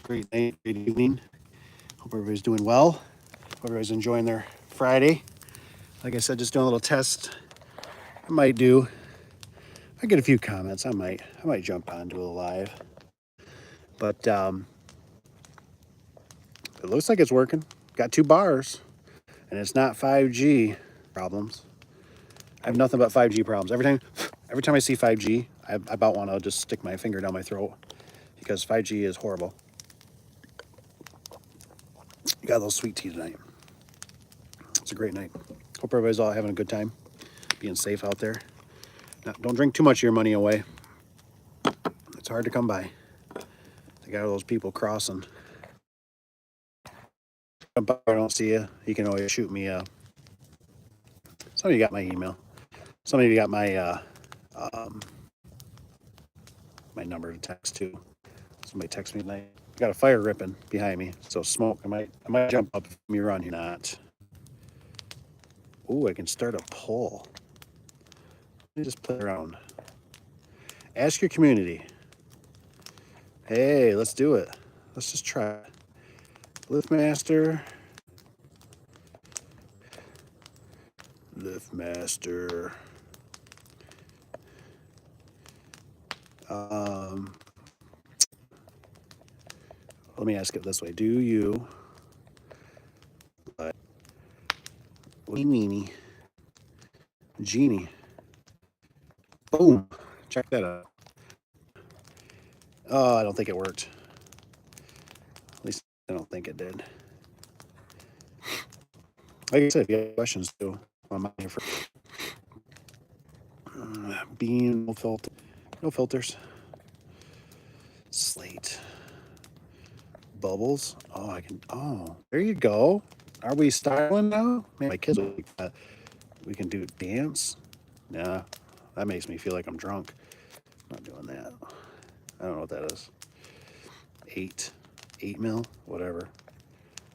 Great night, great evening. Hope everybody's doing well. Hope everybody's enjoying their Friday. Like I said, just doing a little test. I get a few comments. I might jump on, do a live. But it looks like it's working. Got 2 bars, and it's not 5G problems. I have nothing but 5G problems. Every time I see 5G, I about want to just stick my finger down my throat because 5G is horrible. You got a little sweet tea tonight. It's a great night. Hope everybody's all having a good time, being safe out there. Now, don't drink too much of your money away. It's hard to come by. They got all those people crossing. If I don't see you, you can always shoot me. Some of you got my email. Some of you got my my number to text too. Somebody text me tonight. Got a fire ripping behind me, so smoke. I might jump up if you're on here. Not. Ooh, I can start a poll. Let me just play around. Ask your community. Hey, let's do it. Let's just try it. Liftmaster. Let me ask it this way. Do you like weenie genie? Boom. Check that out. Oh, I don't think it worked. At least I don't think it did. Like I said, if you have questions too, I'm out here for bean, no filters. Slate. Bubbles. Oh, I can. Oh, there you go. Are we styling now? Man, my kids, we can do dance. Nah, that makes me feel like I'm drunk. I'm not doing that. I don't know what that is. 8 mil, whatever.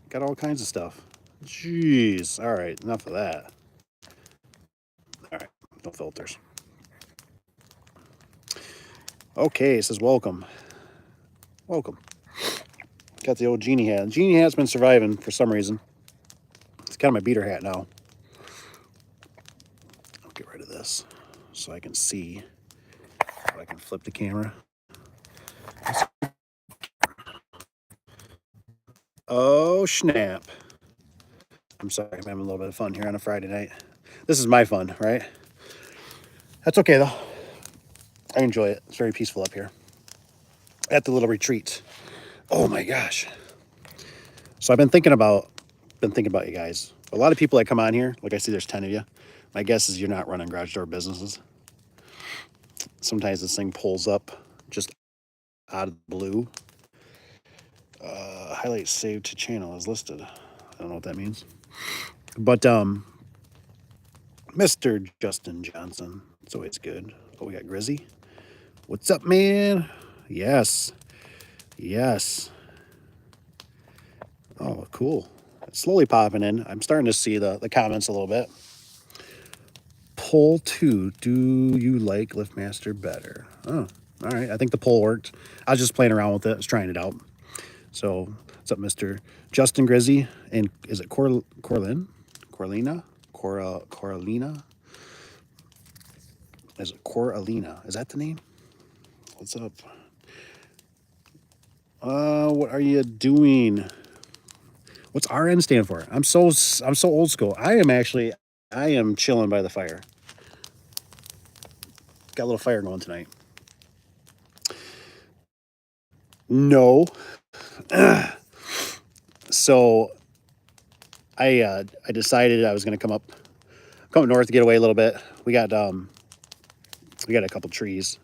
Got all kinds of stuff. Jeez. All right, enough of that. All right, no filters. Okay, it says welcome. Welcome. Got the old genie hat. Genie hat's been surviving for some reason. It's kind of my beater hat now. I'll get rid of this so I can see. So I can flip the camera. Oh, snap. I'm sorry, I'm having a little bit of fun here on a Friday night. This is my fun, right? That's okay, though. I enjoy it. It's very peaceful up here at the little retreat. Oh, my gosh. So I've been thinking about you guys. A lot of people that come on here, like I see there's 10 of you. My guess is you're not running garage door businesses. Sometimes this thing pulls up just out of the blue. Highlight saved to channel is listed. I don't know what that means. But Mr. Justin Johnson, it's always good. Oh, we got Grizzy. What's up, man? Yes. Oh, cool. It's slowly popping in. I'm starting to see the comments a little bit. Poll 2. Do you like Liftmaster better? Oh, all right. I think the poll worked. I was just playing around with it. I was trying it out. So, what's up, Mr. Justin Grizzy? And is it Corlina? Is it Coralina? Is that the name? What's up? What are you doing? What's RN stand for? I'm so old school. I am chilling by the fire. Got a little fire going tonight. No. So I decided I was going to come up north to get away a little bit. We got a couple trees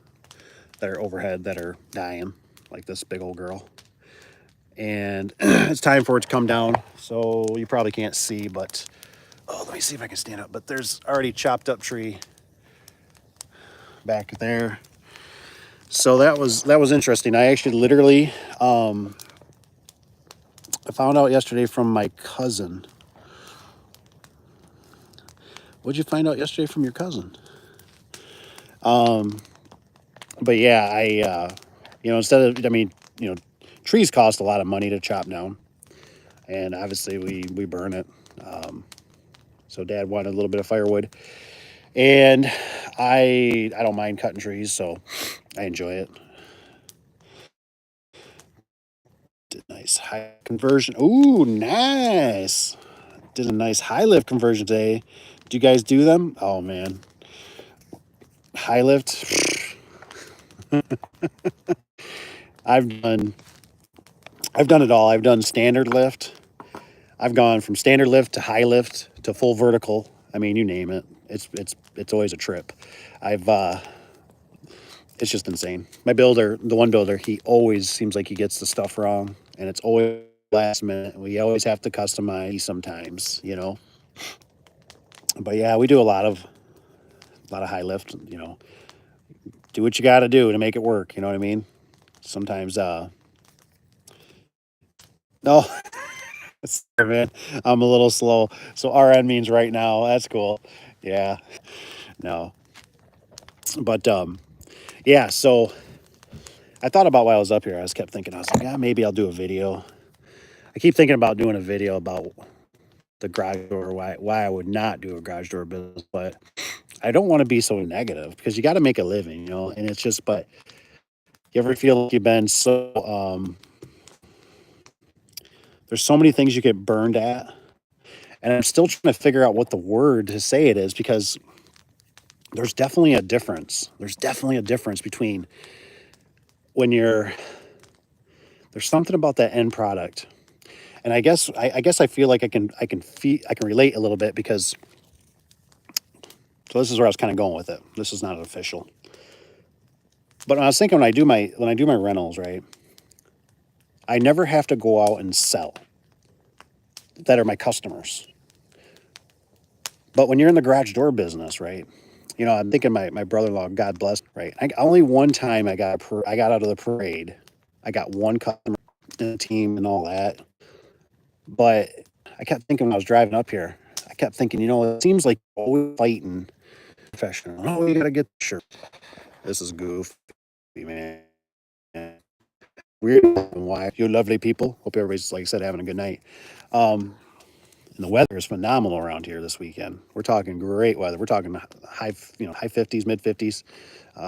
that are overhead that are dying, like this big old girl. And it's time for it to come down. So you probably can't see, but let me see if I can stand up. But there's already chopped up tree back there. So that was interesting. I actually literally I found out yesterday from my cousin. What'd you find out yesterday from your cousin? But yeah, instead of, trees cost a lot of money to chop down, and obviously we burn it. So Dad wanted a little bit of firewood, and I don't mind cutting trees, so I enjoy it. Nice high conversion. Ooh, nice. Did a nice high lift conversion today. Do you guys do them? Oh man, high lift. I've done I've done it all. I've done standard lift. I've gone from standard lift to high lift to full vertical. I mean, you name it. It's always a trip. I've it's just insane. My builder, the one builder, he always seems like he gets the stuff wrong, and it's always last minute. We always have to customize sometimes, you know. But yeah, we do a lot of high lift. You know, do what you got to do to make it work. You know what I mean? Sometimes, no, sorry, man, I'm a little slow. So RN means right now. That's cool. Yeah, no, but yeah. So I thought about while I was up here. I just kept thinking. I was like, yeah, maybe I'll do a video. I keep thinking about doing a video about the garage door, why I would not do a garage door business, but I don't want to be so negative because you got to make a living, you know. And it's just, but you ever feel like you've been so there's so many things you get burned at, and I'm still trying to figure out what the word to say it is because there's definitely a difference. There's definitely a difference between when you're there's something about that end product. And I guess I feel like I can relate a little bit because so this is where I was kind of going with it. This is not official. But I was thinking when I do my rentals, right? I never have to go out and sell. That are my customers. But when you're in the garage door business, right? You know, I'm thinking my brother-in-law, God bless, right? Only one time I got out of the parade. I got one customer in the team and all that. But I kept thinking when I was driving up here, I kept thinking, you know, it seems like you're always fighting professional. Oh, you gotta get the shirt. This is goofy, man. Weird. Why? You lovely people. Hope everybody's, like I said, having a good night. Um, and the weather is phenomenal around here this weekend. We're talking great weather. We're talking high 50s, mid 50s,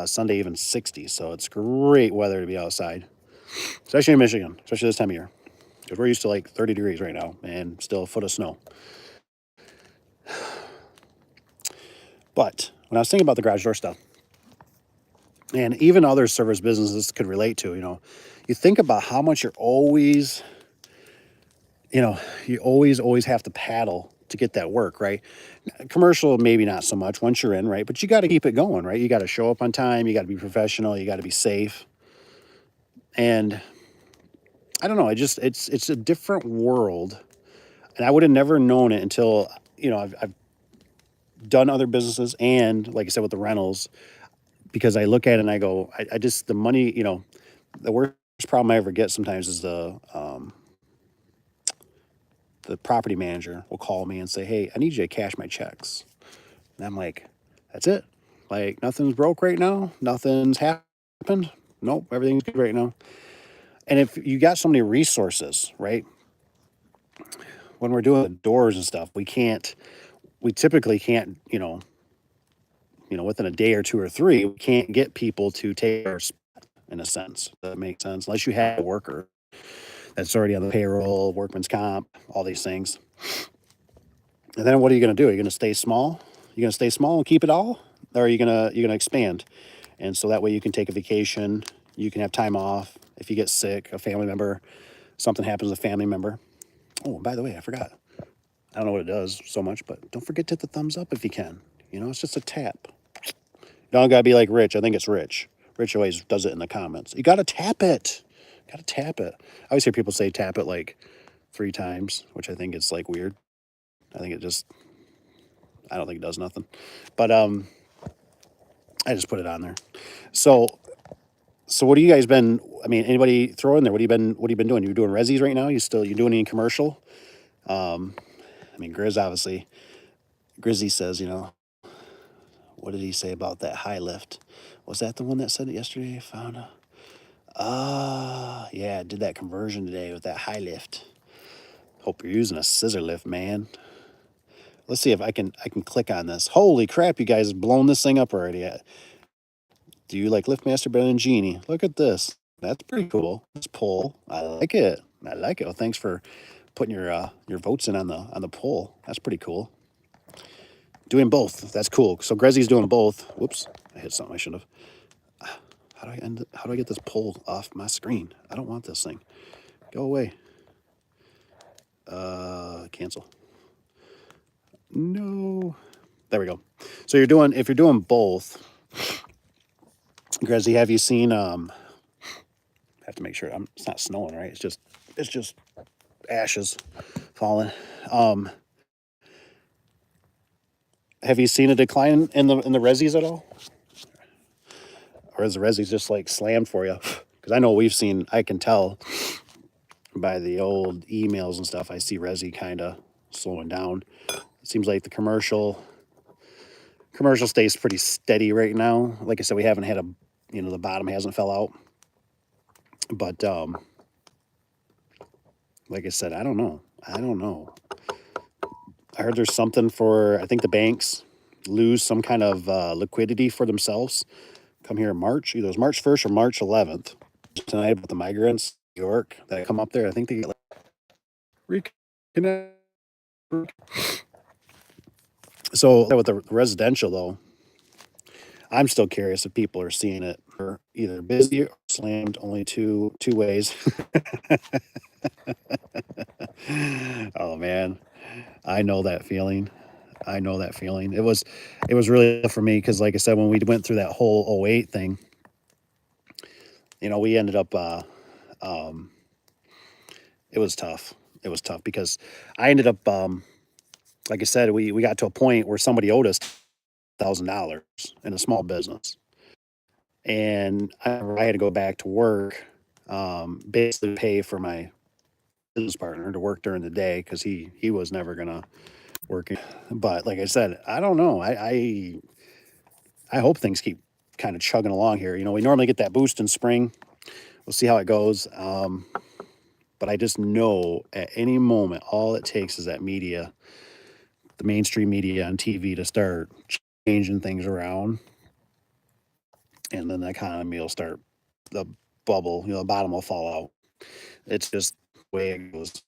Sunday even 60s. So it's great weather to be outside, especially in Michigan, especially this time of year. Because we're used to like 30 degrees right now and still a foot of snow. But when I was thinking about the garage door stuff, and even other service businesses could relate to, you know, you think about how much you always have to paddle to get that work, right? Commercial, maybe not so much once you're in, right? But you got to keep it going, right? You got to show up on time. You got to be professional. You got to be safe. And I don't know. It's a different world, and I would have never known it until I've done other businesses and like I said with the rentals because I look at it and I go, I just the money, the worst problem I ever get sometimes is the property manager will call me and say, "Hey, I need you to cash my checks." And I'm like, "That's it? Like nothing's broke right now? Nothing's happened? Nope, everything's good right now." And if you got so many resources, right? When we're doing the doors and stuff, we typically can't, within a day or two or three, we can't get people to take our spot in a sense. That makes sense. Unless you have a worker that's already on the payroll, workman's comp, all these things. And then what are you going to do? Are you going to stay small? You going to stay small and keep it all, or are you gonna expand? And so that way you can take a vacation, you can have time off. If you get sick, a family member, something happens to a family member. Oh, by the way, I forgot. I don't know what it does so much, but don't forget to hit the thumbs up if you can. It's just a tap. You don't gotta be like Rich. I think it's Rich. Rich always does it in the comments. You gotta tap it. Gotta tap it. I always hear people say tap it like 3 times, which I think is like weird. I think I don't think it does nothing. But I just put it on there. So what have you guys been? I mean, anybody throw in there? What have you been doing? You doing resis right now? You doing any commercial? I mean, Grizzy says, what did he say about that high lift? Was that the one that said it yesterday? I found Yeah, I did that conversion today with that high lift. Hope you're using a scissor lift, man. Let's see if I can click on this. Holy crap, you guys have blown this thing up already. Do you like LiftMaster better than Genie? Look at this. That's pretty cool. This poll. I like it. I like it. Well, thanks for putting your votes in on the poll. That's pretty cool. Doing both. That's cool. So Grezzy's doing both. Whoops. I hit something I should have. How do I get this poll off my screen? I don't want this thing. Go away. Cancel. No. There we go. So if you're doing both, Grezzy, have you seen I have to make sure it's not snowing, right? It's just ashes falling. Have you seen a decline in the resis at all? Or is the resis just like slammed for you? Because I know I can tell by the old emails and stuff, I see resi kind of slowing down. It seems like the commercial stays pretty steady right now. Like I said, we haven't had the bottom hasn't fell out. But like I said, I don't know. I heard there's something I think the banks lose some kind of liquidity for themselves. Come here in March, either it was March 1st or March 11th. Tonight about the migrants in New York that come up there. I think they get reconnect. So with the residential though, I'm still curious if people are seeing it or either busy or slammed. Only two ways. Oh man, I know that feeling. It was really tough for me because, like I said, when we went through that whole '08 thing, we ended up. It was tough. It was tough because I ended up, like I said, we got to a point where somebody owed us $1,000 in a small business, and I had to go back to work, basically pay for my business partner to work during the day because he was never gonna work. But like I said, I don't know. I hope things keep kind of chugging along here. We normally get that boost in spring. We'll see how it goes. But I just know at any moment, all it takes is that media, the mainstream media on TV, to start changing things around, and then the economy will start, the bubble, the bottom will fall out. It's just the way it goes.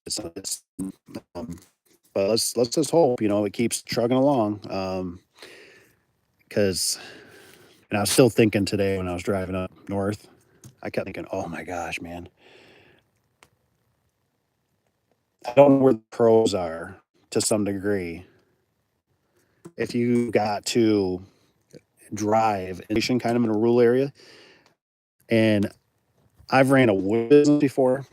Um, but let's just hope it keeps chugging along. Because and I was still thinking today when I was driving up north, I kept thinking, oh my gosh, man, I don't know where the pros are to some degree. If you got to drive kind of in a rural area, and I've ran a wood business before.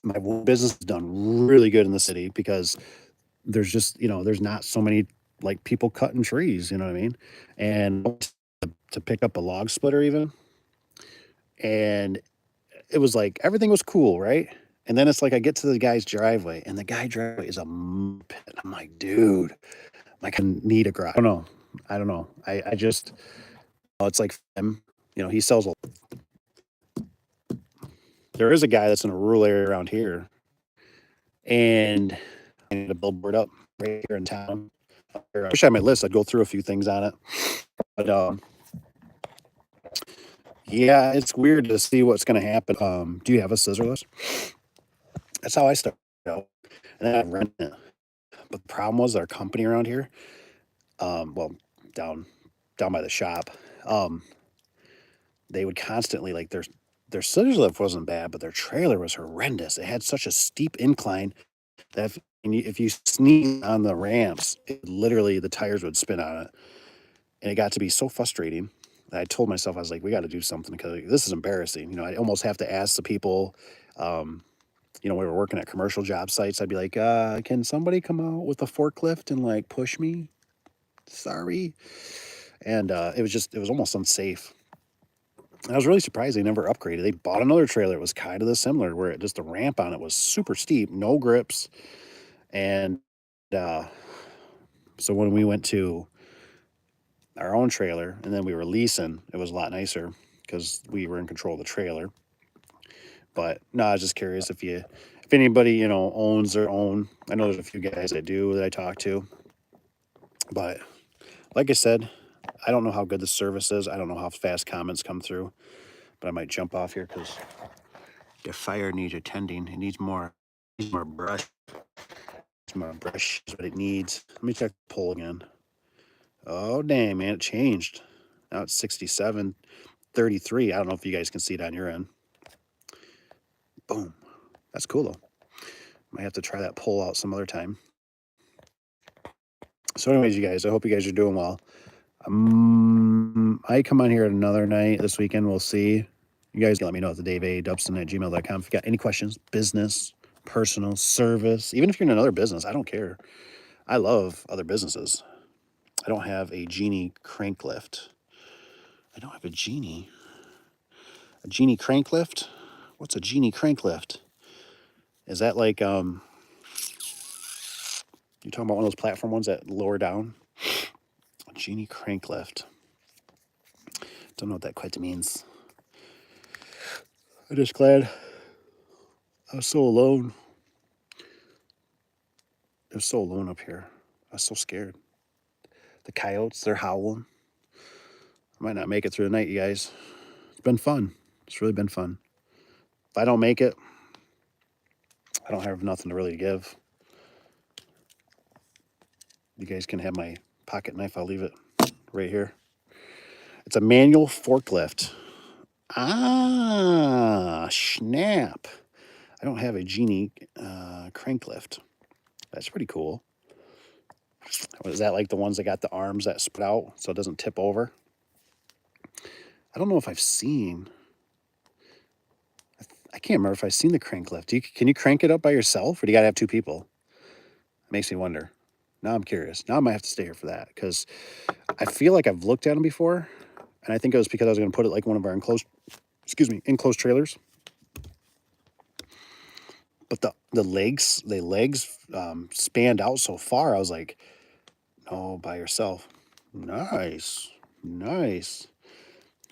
My wood business has done really good in the city because there's just, there's not so many like people cutting trees, you know what I mean? And to pick up a log splitter even. And it was like everything was cool, right? And then it's like I get to the guy's driveway and the guy driveway is a pit. I'm like, dude, like I need a garage. I don't know. I just, it's like him, he sells there is a guy that's in a rural area around here, and I need a billboard up right here in town. I wish I had my list. I'd go through a few things on it, but yeah, it's weird to see what's going to happen. Do you have a scissor list? That's how I started out, and then I rented it. But the problem was our company around here, well, down by the shop, um, they would constantly like their scissor lift wasn't bad, but their trailer was horrendous. It had such a steep incline that if you sneeze on the ramps, literally the tires would spin on it. And it got to be so frustrating that I told myself, I was like, we got to do something because this is embarrassing. I almost have to ask the people, we were working at commercial job sites. I'd be like, can somebody come out with a forklift and like push me? Sorry. And it was almost unsafe. And I was really surprised they never upgraded. They bought another trailer. It was kind of the similar, where just the ramp on it was super steep, no grips. And uh, so when we went to our own trailer and then we were leasing, it was a lot nicer. because we were in control of the trailer. But no, I was just curious if anybody, you know, owns their own. I know there's a few guys that do that I talk to. But like I said, I don't know how good the service is. I don't know how fast comments come through. But I might jump off here because the fire needs attending. It needs more brush. More brush is what it needs. Let me check the poll again. Oh, dang, man, it changed. Now it's 67-33. I don't know if you guys can see it on your end. Boom. That's cool, though. Might have to try that poll out some other time. So anyways, you guys, I hope you guys are doing well. I come on here another night this weekend. We'll see. You guys can let me know at the daveadubson@gmail.com if you got any questions, business, personal, service. Even if you're in another business, I don't care. I love other businesses. I don't have a Genie crank lift. I don't have a Genie crank lift? What's a Genie crank lift? Is that like, you're talking about one of those platform ones that lower down? A Genie crank lift. Don't know what that quite means. I'm just glad I was so alone. I was so alone up here. I was so scared. The coyotes, they're howling. I might not make it through the night, you guys. It's been fun. It's really been fun. If I don't make it, I don't have nothing to really give. You guys can have my pocket knife. I'll leave it right here. It's a manual forklift. Ah, snap. I don't have a Genie crank lift. That's pretty cool. Is that like the ones that got the arms that spread out so it doesn't tip over? I don't know if I've seen. I can't remember if I've seen the crank lift. Can you crank it up by yourself, or do you got to have two people? It makes me wonder. Now I'm curious. Now I might have to stay here for that because I feel like I've looked at them before, and I think it was because I was going to put it like one of our enclosed trailers. But the legs spanned out so far. I was like, no, by yourself. Nice.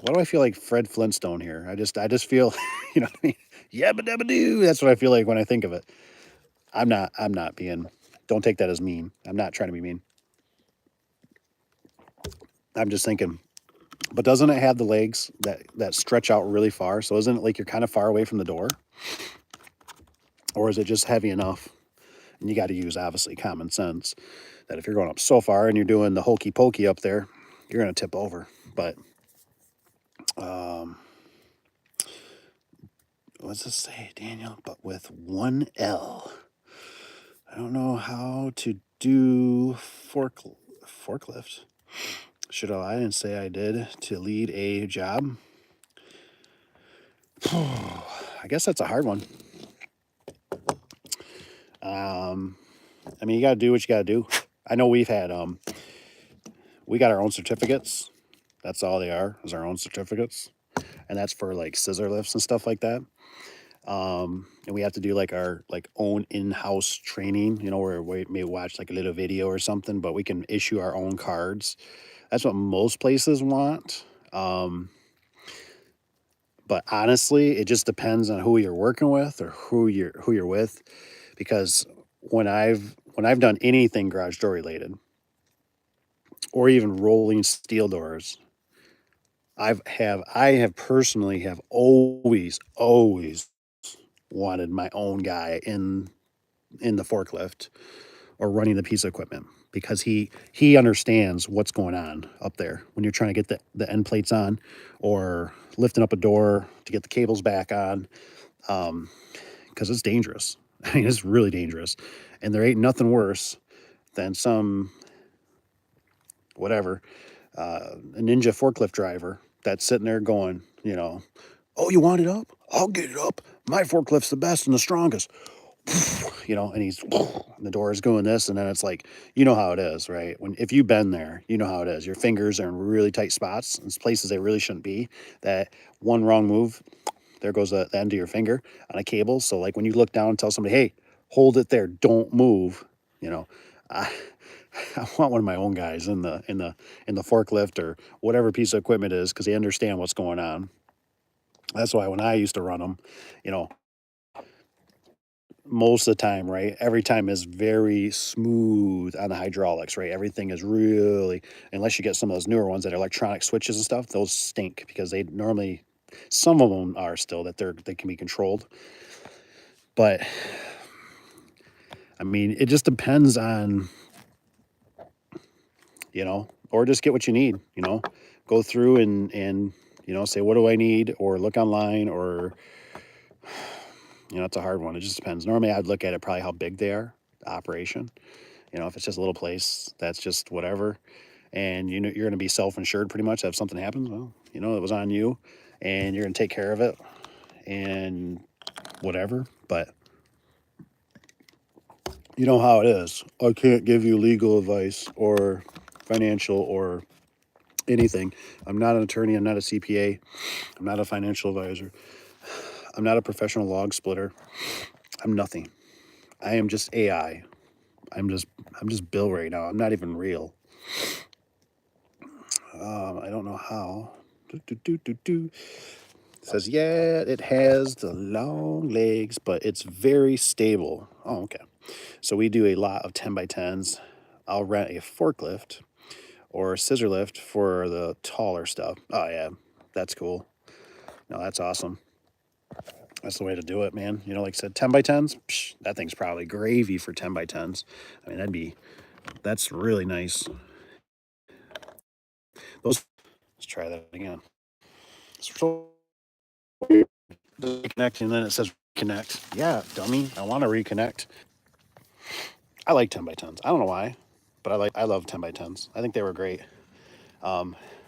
Why do I feel like Fred Flintstone here? I just feel, you know what I mean? Yabba dabba doo. That's what I feel like when I think of it. I'm not being, don't take that as mean. I'm not trying to be mean. I'm just thinking, but doesn't it have the legs that stretch out really far? So isn't it like you're kind of far away from the door? Or is it just heavy enough? And you got to use, obviously, common sense that if you're going up so far and you're doing the hokey pokey up there, you're going to tip over. But, what's this say, Daniel? But with one L. I don't know how to do forklift. Should I lie and say I did to lead a job? I guess that's a hard one. I mean, you got to do what you got to do. I know we got our own certificates. That's all they are, is our own certificates. And that's for like scissor lifts and stuff like that. And we have to do like our own in-house training, you know, where we may watch like a little video or something, but we can issue our own cards. That's what most places want. But honestly, it just depends on who you're working with or who you're with. Because when I've done anything garage door related, or even rolling steel doors, I have personally always wanted my own guy in the forklift or running the piece of equipment, because he understands what's going on up there when you're trying to get the end plates on or lifting up a door to get the cables back on, because it's dangerous. I mean, it's really dangerous, and there ain't nothing worse than some whatever a ninja forklift driver that's sitting there going, you know, oh, you want it up? I'll get it up. My forklift's the best and the strongest. You know, and the door is going this, and then it's like, you know how it is, right? If you've been there, you know how it is. Your fingers are in really tight spots, in places they really shouldn't be. That one wrong move, there goes the end of your finger on a cable. So like when you look down and tell somebody, hey, hold it there, don't move, you know, I want one of my own guys in the forklift or whatever piece of equipment it is, because they understand what's going on. That's why when I used to run them, you know, most of the time, right? Every time is very smooth on the hydraulics, right? Everything is really, unless you get some of those newer ones that are electronic switches and stuff, those stink because they normally, some of them are still that they can be controlled. But I mean, it just depends on, or just get what you need, go through and, say, what do I need? Or look online or, it's a hard one. It just depends. Normally I'd look at it probably how big they are, the operation. If it's just a little place, that's just whatever. And you're going to be self-insured pretty much. If something happens, well, it was on you and you're going to take care of it and whatever. But you know how it is. I can't give you legal advice or financial or anything. I'm not an attorney. I'm not a CPA. I'm not a financial advisor. I'm not a professional log splitter. I'm nothing. I am just AI. I'm just Bill right now. I'm not even real. I don't know how. It says, yeah, it has the long legs, but it's very stable. Oh, okay. So we do a lot of 10 by 10s. I'll rent a forklift or a scissor lift for the taller stuff. Oh, yeah, that's cool. No, that's awesome. That's the way to do it, man. Like I said, 10 by 10s, psh, that thing's probably gravy for 10 by 10s. I mean, that's really nice. Let's try that again. So reconnect, and then it says reconnect. Yeah, dummy. I want to reconnect. I like 10 by 10s. I don't know why, but I love 10 by 10s. I think they were great.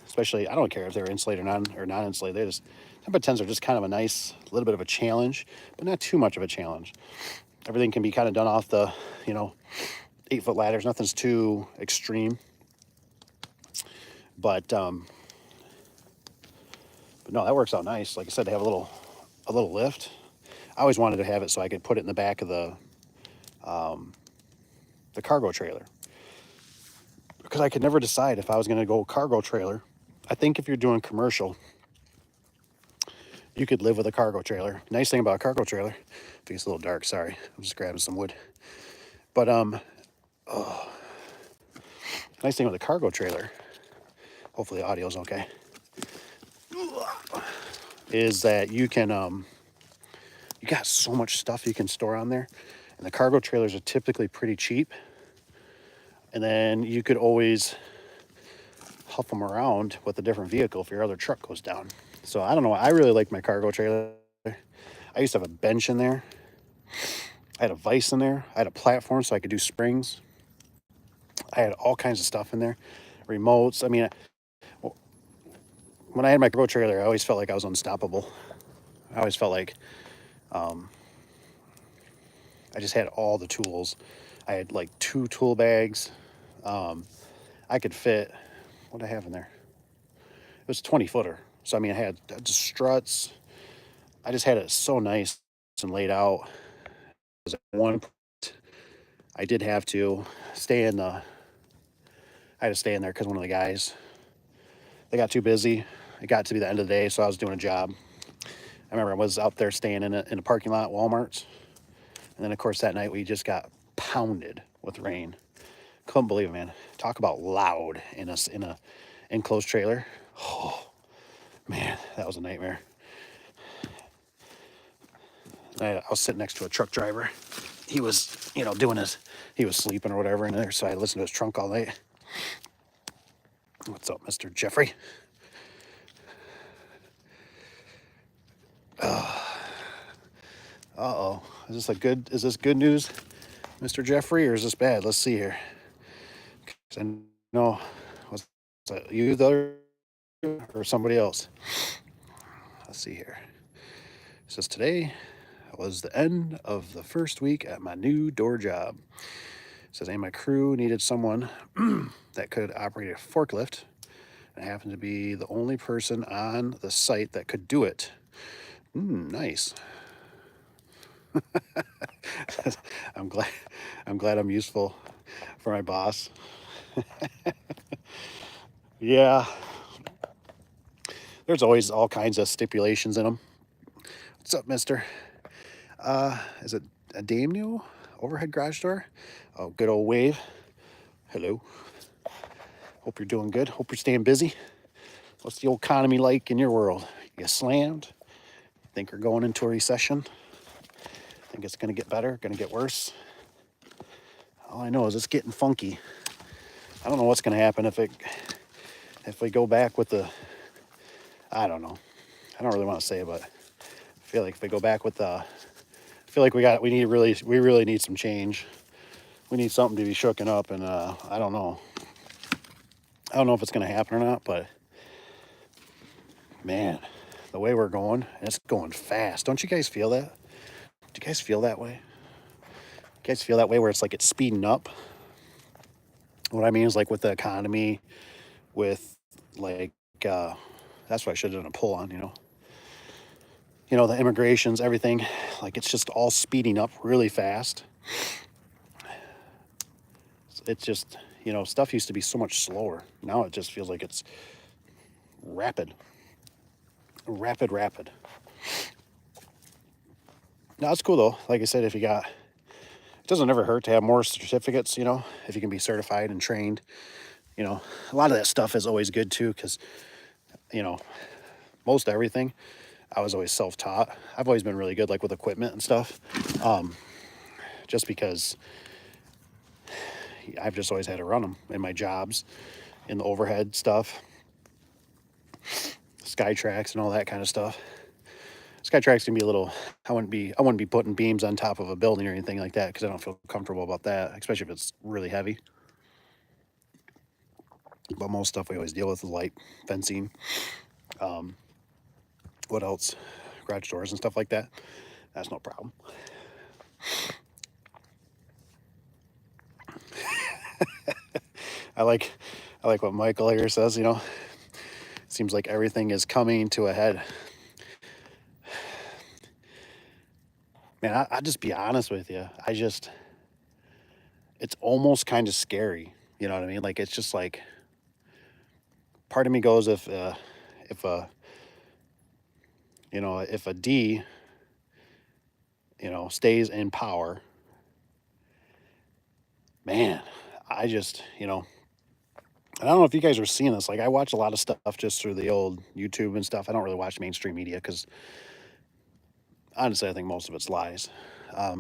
Especially, I don't care if they're insulated or non insulated. They just 10 by 10s are just kind of a nice little bit of a challenge, but not too much of a challenge. Everything can be kind of done off the, 8-foot ladders. Nothing's too extreme. But no, that works out nice. Like I said, they have a little lift. I always wanted to have it so I could put it in the back of the cargo trailer because I could never decide if I was going to go cargo trailer. I think if you're doing commercial, you could live with a cargo trailer. Nice thing about a cargo trailer, I think it's a little dark. Sorry, I'm just grabbing some wood. But nice thing with a cargo trailer, hopefully the audio's okay, is that you got so much stuff you can store on there, and the cargo trailers are typically pretty cheap. And then you could always huff them around with a different vehicle if your other truck goes down. So I don't know. I really like my cargo trailer. I used to have a bench in there. I had a vise in there. I had a platform so I could do springs. I had all kinds of stuff in there. Remotes. I mean, when I had my cargo trailer, I always felt like I was unstoppable. I always felt like I just had all the tools. I had like 2 tool bags. I could fit, what did I have in there? It was a 20-footer. So, I mean, I had just struts. I just had it so nice and laid out. At one point, I did have to stay in the, I had to stay in there because one of the guys, they got too busy. It got to be the end of the day, so I was doing a job. I remember I was out there staying in a parking lot at Walmart's. And then, of course, that night we just got pounded with rain. Couldn't believe it, man. Talk about loud in a enclosed trailer. Oh, man, that was a nightmare. I was sitting next to a truck driver. He was, he was sleeping or whatever in there, so I listened to his trunk all night. What's up, Mr. Jeffrey? Uh-oh. Is this good news, Mr. Jeffrey, or is this bad? Let's see here. 'Cause I know, was that you the other or somebody else? Let's see here. It says today was the end of the first week at my new door job. It says, and my crew needed someone that could operate a forklift. I happened to be the only person on the site that could do it. Nice. I'm glad I'm useful for my boss. Yeah. There's always all kinds of stipulations in them. What's up, mister? Is it a Dame new overhead garage door? Oh, good old Wave. Hello. Hope you're doing good. Hope you're staying busy. What's the old economy like in your world? You slammed? Think we're going into a recession? Think it's going to get better? Going to get worse? All I know is it's getting funky. I don't know what's going to happen if we go back with the, I don't know. I don't really want to say it, but I feel like if we go back with the, I feel like we really need some change. We need something to be shooken up, and I don't know. I don't know if it's going to happen or not, but man, the way we're going, it's going fast. Don't you guys feel that? Do you guys feel that way? You guys feel that way where it's like it's speeding up? What I mean is like with the economy, with like, that's what I should have done a pull on, the immigrations, everything, like it's just all speeding up really fast. It's just, stuff used to be so much slower. Now it just feels like it's rapid. Rapid. No, it's cool though. Like I said, it doesn't ever hurt to have more certificates, if you can be certified and trained. A lot of that stuff is always good too, because, most everything, I was always self-taught. I've always been really good, like with equipment and stuff, just because I've just always had to run them in my jobs, in the overhead stuff, Skytrax and all that kind of stuff. Skytrax can be a little, I wouldn't be putting beams on top of a building or anything like that, because I don't feel comfortable about that, especially if it's really heavy. But most stuff we always deal with is light, fencing, what else? Garage doors and stuff like that. That's no problem. I like what Michael here says, seems like everything is coming to a head. Man, I'll just be honest with you. It's almost kind of scary. You know what I mean? Like, it's just like, part of me goes, if a D, stays in power, man, I just, I don't know if you guys are seeing this. Like, I watch a lot of stuff just through the old YouTube and stuff. I don't really watch mainstream media because, honestly, I think most of it's lies. I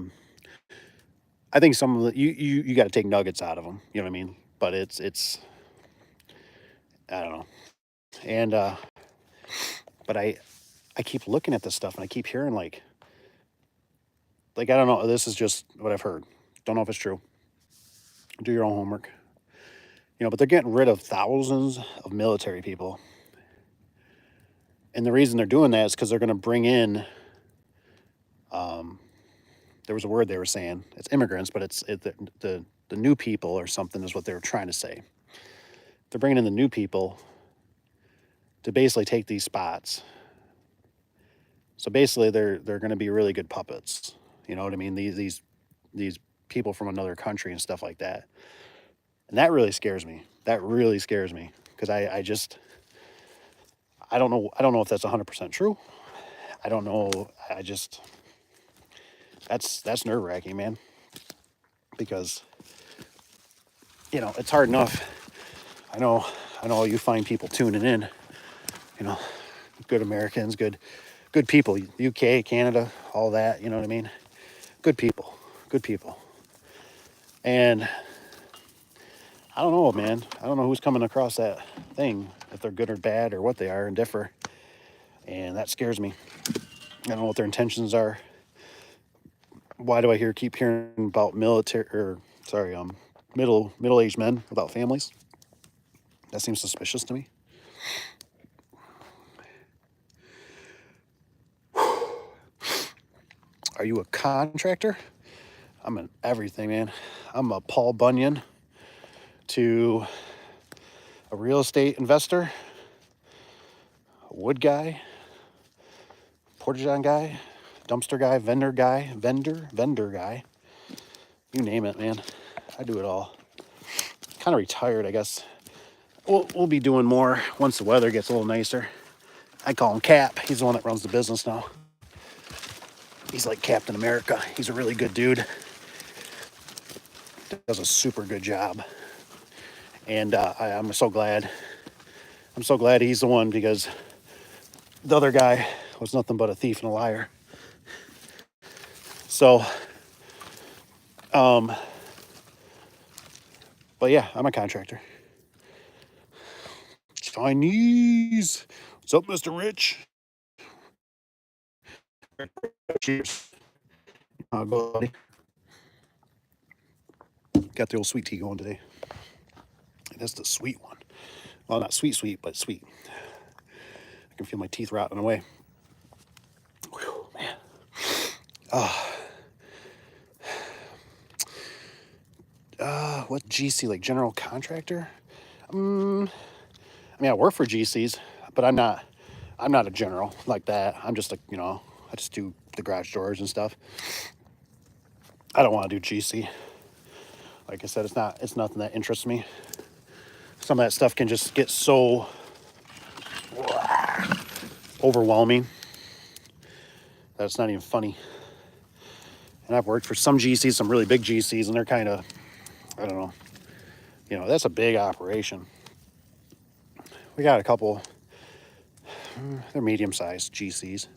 think some of the, you got to take nuggets out of them. You know what I mean? But it's, I don't know. And, but I keep looking at this stuff and I keep hearing like, I don't know, this is just what I've heard. Don't know if it's true. Do your own homework. But they're getting rid of thousands of military people. And the reason they're doing that is because they're going to bring in, there was a word they were saying. It's immigrants, but it's the new people or something is what they were trying to say. They're bringing in the new people to basically take these spots. So basically, they're going to be really good puppets. You know what I mean? These people from another country and stuff like that. And that really scares me. That really scares me because I don't know. I don't know if that's 100% true. I don't know. That's nerve-wracking, man. Because it's hard enough. I know you find people tuning in. Good Americans, good people. UK, Canada, all that. You know what I mean? Good people. And I don't know, man. I don't know who's coming across that thing, if they're good or bad or what they are and differ. And that scares me. I don't know what their intentions are. Why do I keep hearing about middle-aged men without families? That seems suspicious to me. Are you a contractor? I'm an everything, man. I'm a Paul Bunyan to a real estate investor, a wood guy, porta-john guy, dumpster guy, vendor guy. You name it, man. I do it all. Kind of retired, I guess. We'll be doing more once the weather gets a little nicer. I call him Cap. He's the one that runs the business now. He's like Captain America. He's a really good dude. Does a super good job. And I'm so glad. I'm so glad he's the one, because the other guy was nothing but a thief and a liar. So, but yeah, I'm a contractor. Chinese. What's up, Mr. Rich? Cheers. Go, buddy. Got the old sweet tea going today. That's the sweet one. Well, not sweet, but sweet. I can feel my teeth rotting away. Whew, man. What GC, like general contractor? I mean, I work for GCs, but I'm not a general like that. I'm just I just do the garage doors and stuff. I don't want to do GC. Like I said, it's nothing that interests me. Some of that stuff can just get so overwhelming that it's not even funny. And I've worked for some GCs, some really big GCs, and they're kind of, I don't know, that's a big operation. We got a couple, they're medium-sized GCs.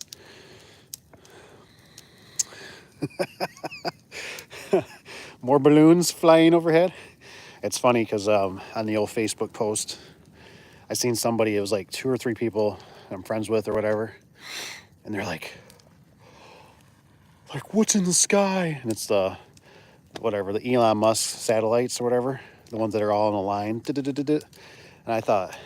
More balloons flying overhead. It's funny because on the old Facebook post, I seen somebody, it was like 2 or 3 people I'm friends with or whatever, and they're like, what's in the sky? And it's the Elon Musk satellites or whatever, the ones that are all in a line. And I thought,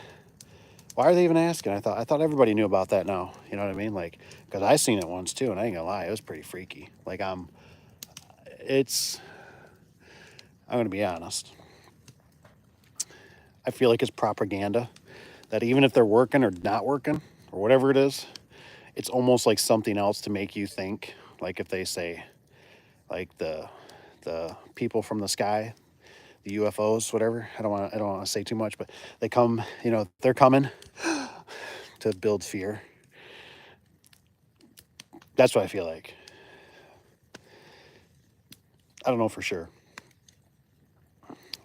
why are they even asking? I thought everybody knew about that now. You know what I mean? Like, because I seen it once too, and I ain't gonna lie, it was pretty freaky. Like, I'm gonna be honest. I feel like it's propaganda that even if they're working or not working or whatever it is, it's almost like something else to make you think. Like if they say, like the people from the sky, the UFOs, whatever. I don't want to say too much, but they come. They're coming to build fear. That's what I feel like. I don't know for sure,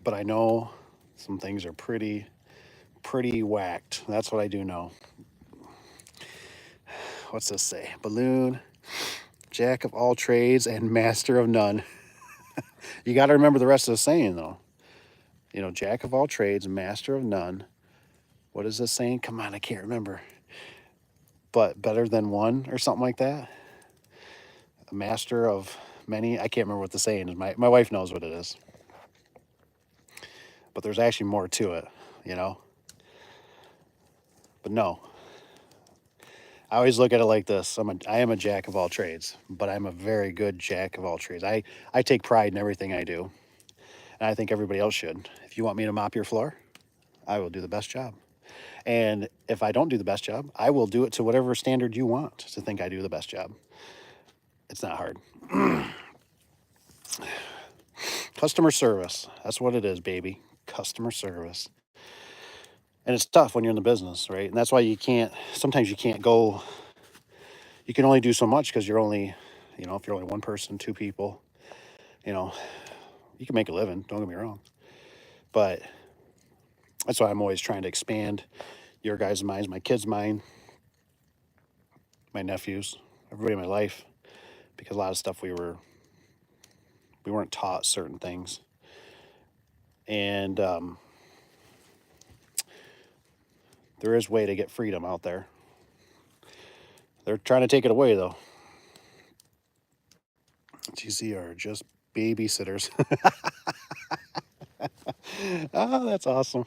but I know some things are pretty whacked. That's what I do know. What's this say? Balloon, jack of all trades and master of none. You got to remember the rest of the saying, though. Jack of all trades, master of none. What is this saying? Come on, I can't remember. But better than one or something like that. A master of many. I can't remember what the saying is. My wife knows what it is. But there's actually more to it, But no. I always look at it like this. I am a jack of all trades, but I'm a very good jack of all trades. I take pride in everything I do. And I think everybody else should. If you want me to mop your floor, I will do the best job. And if I don't do the best job, I will do it to whatever standard you want to think I do the best job. It's not hard. Customer service. That's what it is, baby. Customer service. And it's tough when you're in the business, right? And that's why sometimes you can't go, you can only do so much because you're only, if you're only one person, 2 people, you can make a living, don't get me wrong. But that's why I'm always trying to expand your guys' minds, my kids' mind, my nephews, everybody in my life, because a lot of stuff we weren't taught certain things. And there is a way to get freedom out there. They're trying to take it away, though. GC are just babysitters. Oh, that's awesome.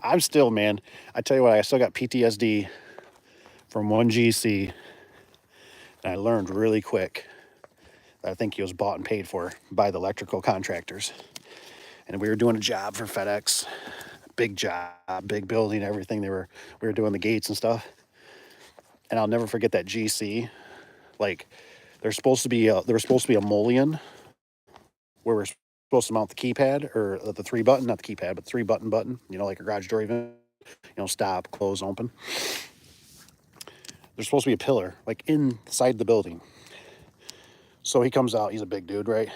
I'm still, man, I tell you what, I still got PTSD from one GC, and I learned really quick that I think he was bought and paid for by the electrical contractors. And we were doing a job for FedEx, big job, big building, everything. We were doing the gates and stuff. And I'll never forget that GC. Like, there was supposed to be a mullion where we're supposed to mount the keypad, or the 3-button, not the keypad, but 3-button, like a garage door even, stop, close, open. There's supposed to be a pillar, like inside the building. So he comes out, he's a big dude, right?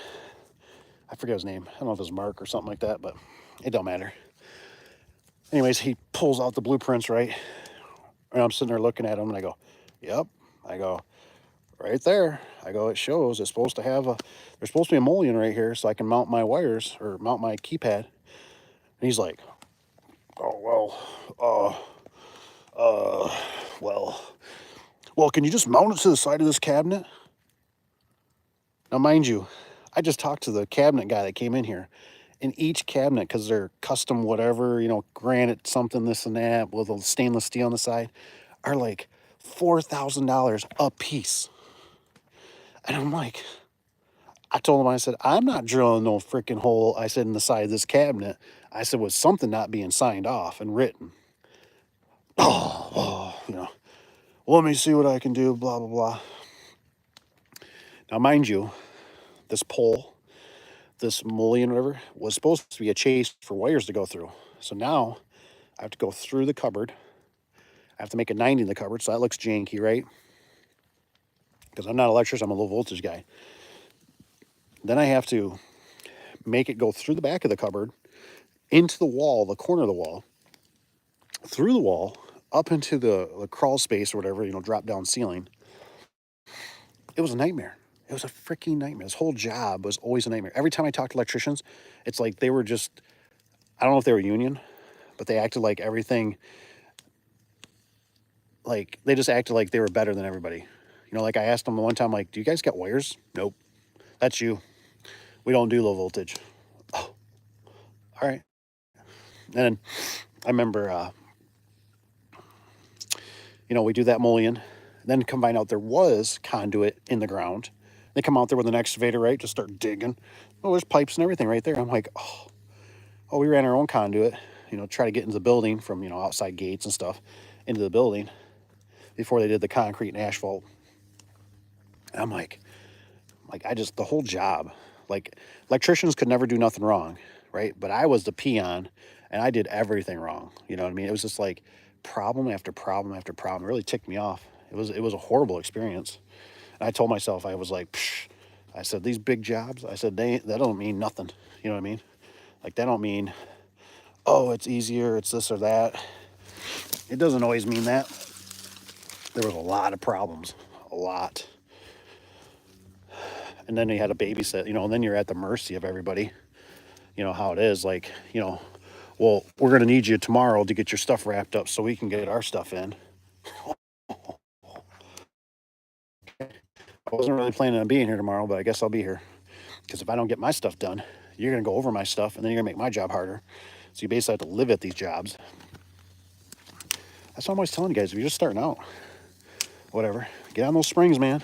I forget his name. I don't know if it's Mark or something like that, but it don't matter. Anyways, he pulls out the blueprints, right? And I'm sitting there looking at him, and I go, yep. I go, right there. I go, it shows it's supposed to have there's supposed to be a mullion right here so I can mount my wires or mount my keypad. And he's like, oh, well, can you just mount it to the side of this cabinet? Now, mind you, I just talked to the cabinet guy that came in here. In each cabinet, because they're custom whatever, granite something, this and that, with a stainless steel on the side, are like $4,000 a piece. And I'm like, I told him, I said, I'm not drilling no freaking hole, I said, in the side of this cabinet. I said, with something not being signed off and written. Well, let me see what I can do, blah, blah, blah. Now, mind you, this pole, this mullion, whatever, was supposed to be a chase for wires to go through. So now I have to go through the cupboard. I have to make a 90 in the cupboard, so that looks janky, right? Because I'm not an electrician, I'm a low voltage guy. Then I have to make it go through the back of the cupboard, into the wall, the corner of the wall, through the wall, up into the crawl space or whatever, drop down ceiling. It was a nightmare. It was a freaking nightmare. This whole job was always a nightmare. Every time I talked to electricians, it's like they were just, I don't know if they were union, but they acted like everything, like they just acted like they were better than everybody. Like I asked them the one time, like, do you guys got wires? Nope. That's you. We don't do low voltage. Oh, all right. And then I remember, we do that mullion. Then come find out there was conduit in the ground. They come out there with an excavator, right? Just start digging. Oh, there's pipes and everything right there. I'm like, oh, we ran our own conduit, try to get into the building from, outside gates and stuff into the building before they did the concrete and asphalt. And I'm like, the whole job, like electricians could never do nothing wrong, right? But I was the peon and I did everything wrong. You know what I mean? It was just like problem after problem after problem. It really ticked me off. It was a horrible experience. And I told myself, I was like, psh, I said, these big jobs, I said, that don't mean nothing. You know what I mean? Like, that don't mean, oh, it's easier, it's this or that. It doesn't always mean that. There was a lot of problems, a lot. And then you had to babysit, and then you're at the mercy of everybody. How it is, like, well, we're going to need you tomorrow to get your stuff wrapped up so we can get our stuff in. I wasn't really planning on being here tomorrow, but I guess I'll be here. Because if I don't get my stuff done, you're going to go over my stuff, and then you're going to make my job harder. So you basically have to live at these jobs. That's what I'm always telling you guys. If you're just starting out, whatever, get on those springs, man.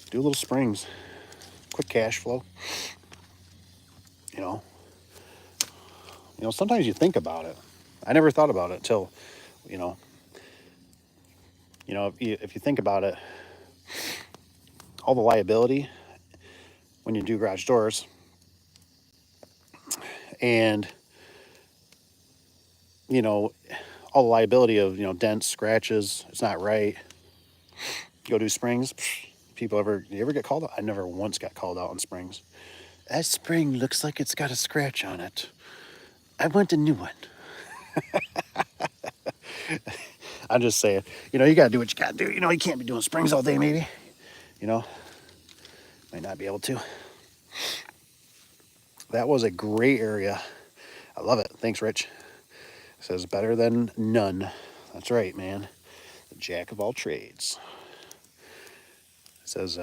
Do little springs. Quick cash flow. Sometimes you think about it. I never thought about it till, if you think about it, all the liability when you do garage doors, and all the liability of dents, scratches, it's not right. Go do springs. You ever get called out? I never once got called out on springs. That spring looks like it's got a scratch on it. I want a new one. I'm just saying, you got to do what you got to do. You can't be doing springs all day, maybe. Might not be able to. That was a gray area. I love it. Thanks, Rich. It says better than none. That's right, man. The jack of all trades. It says,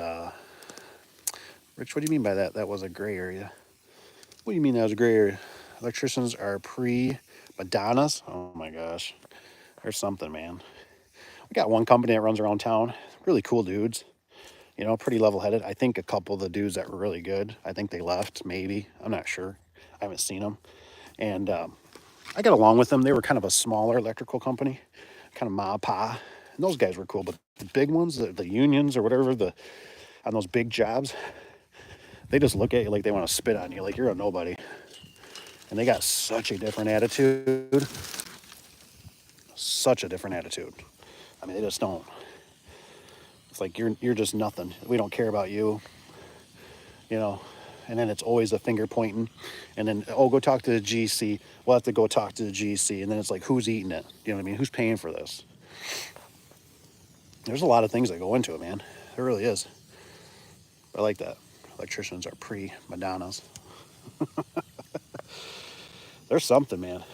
Rich, what do you mean by that? That was a gray area. What do you mean that was a gray area? Electricians are pre-Madonnas? Oh my gosh. There's something, man. We got one company that runs around town. Really cool dudes. Pretty level-headed. I think a couple of the dudes that were really good, I think they left, maybe. I'm not sure. I haven't seen them. And I got along with them. They were kind of a smaller electrical company, kind of ma-pa. And those guys were cool. But the big ones, the unions or whatever, on those big jobs, they just look at you like they want to spit on you, like you're a nobody. And they got such a different attitude. Such a different attitude. I mean, they just don't. It's like, you're just nothing. We don't care about you, you know. And then it's always a finger pointing. And then, oh, go talk to the GC. We'll have to go talk to the GC. And then it's like, who's eating it? You know what I mean? Who's paying for this? There's a lot of things that go into it, man. There really is. I like that. Electricians are pre-Madonnas. There's something, man.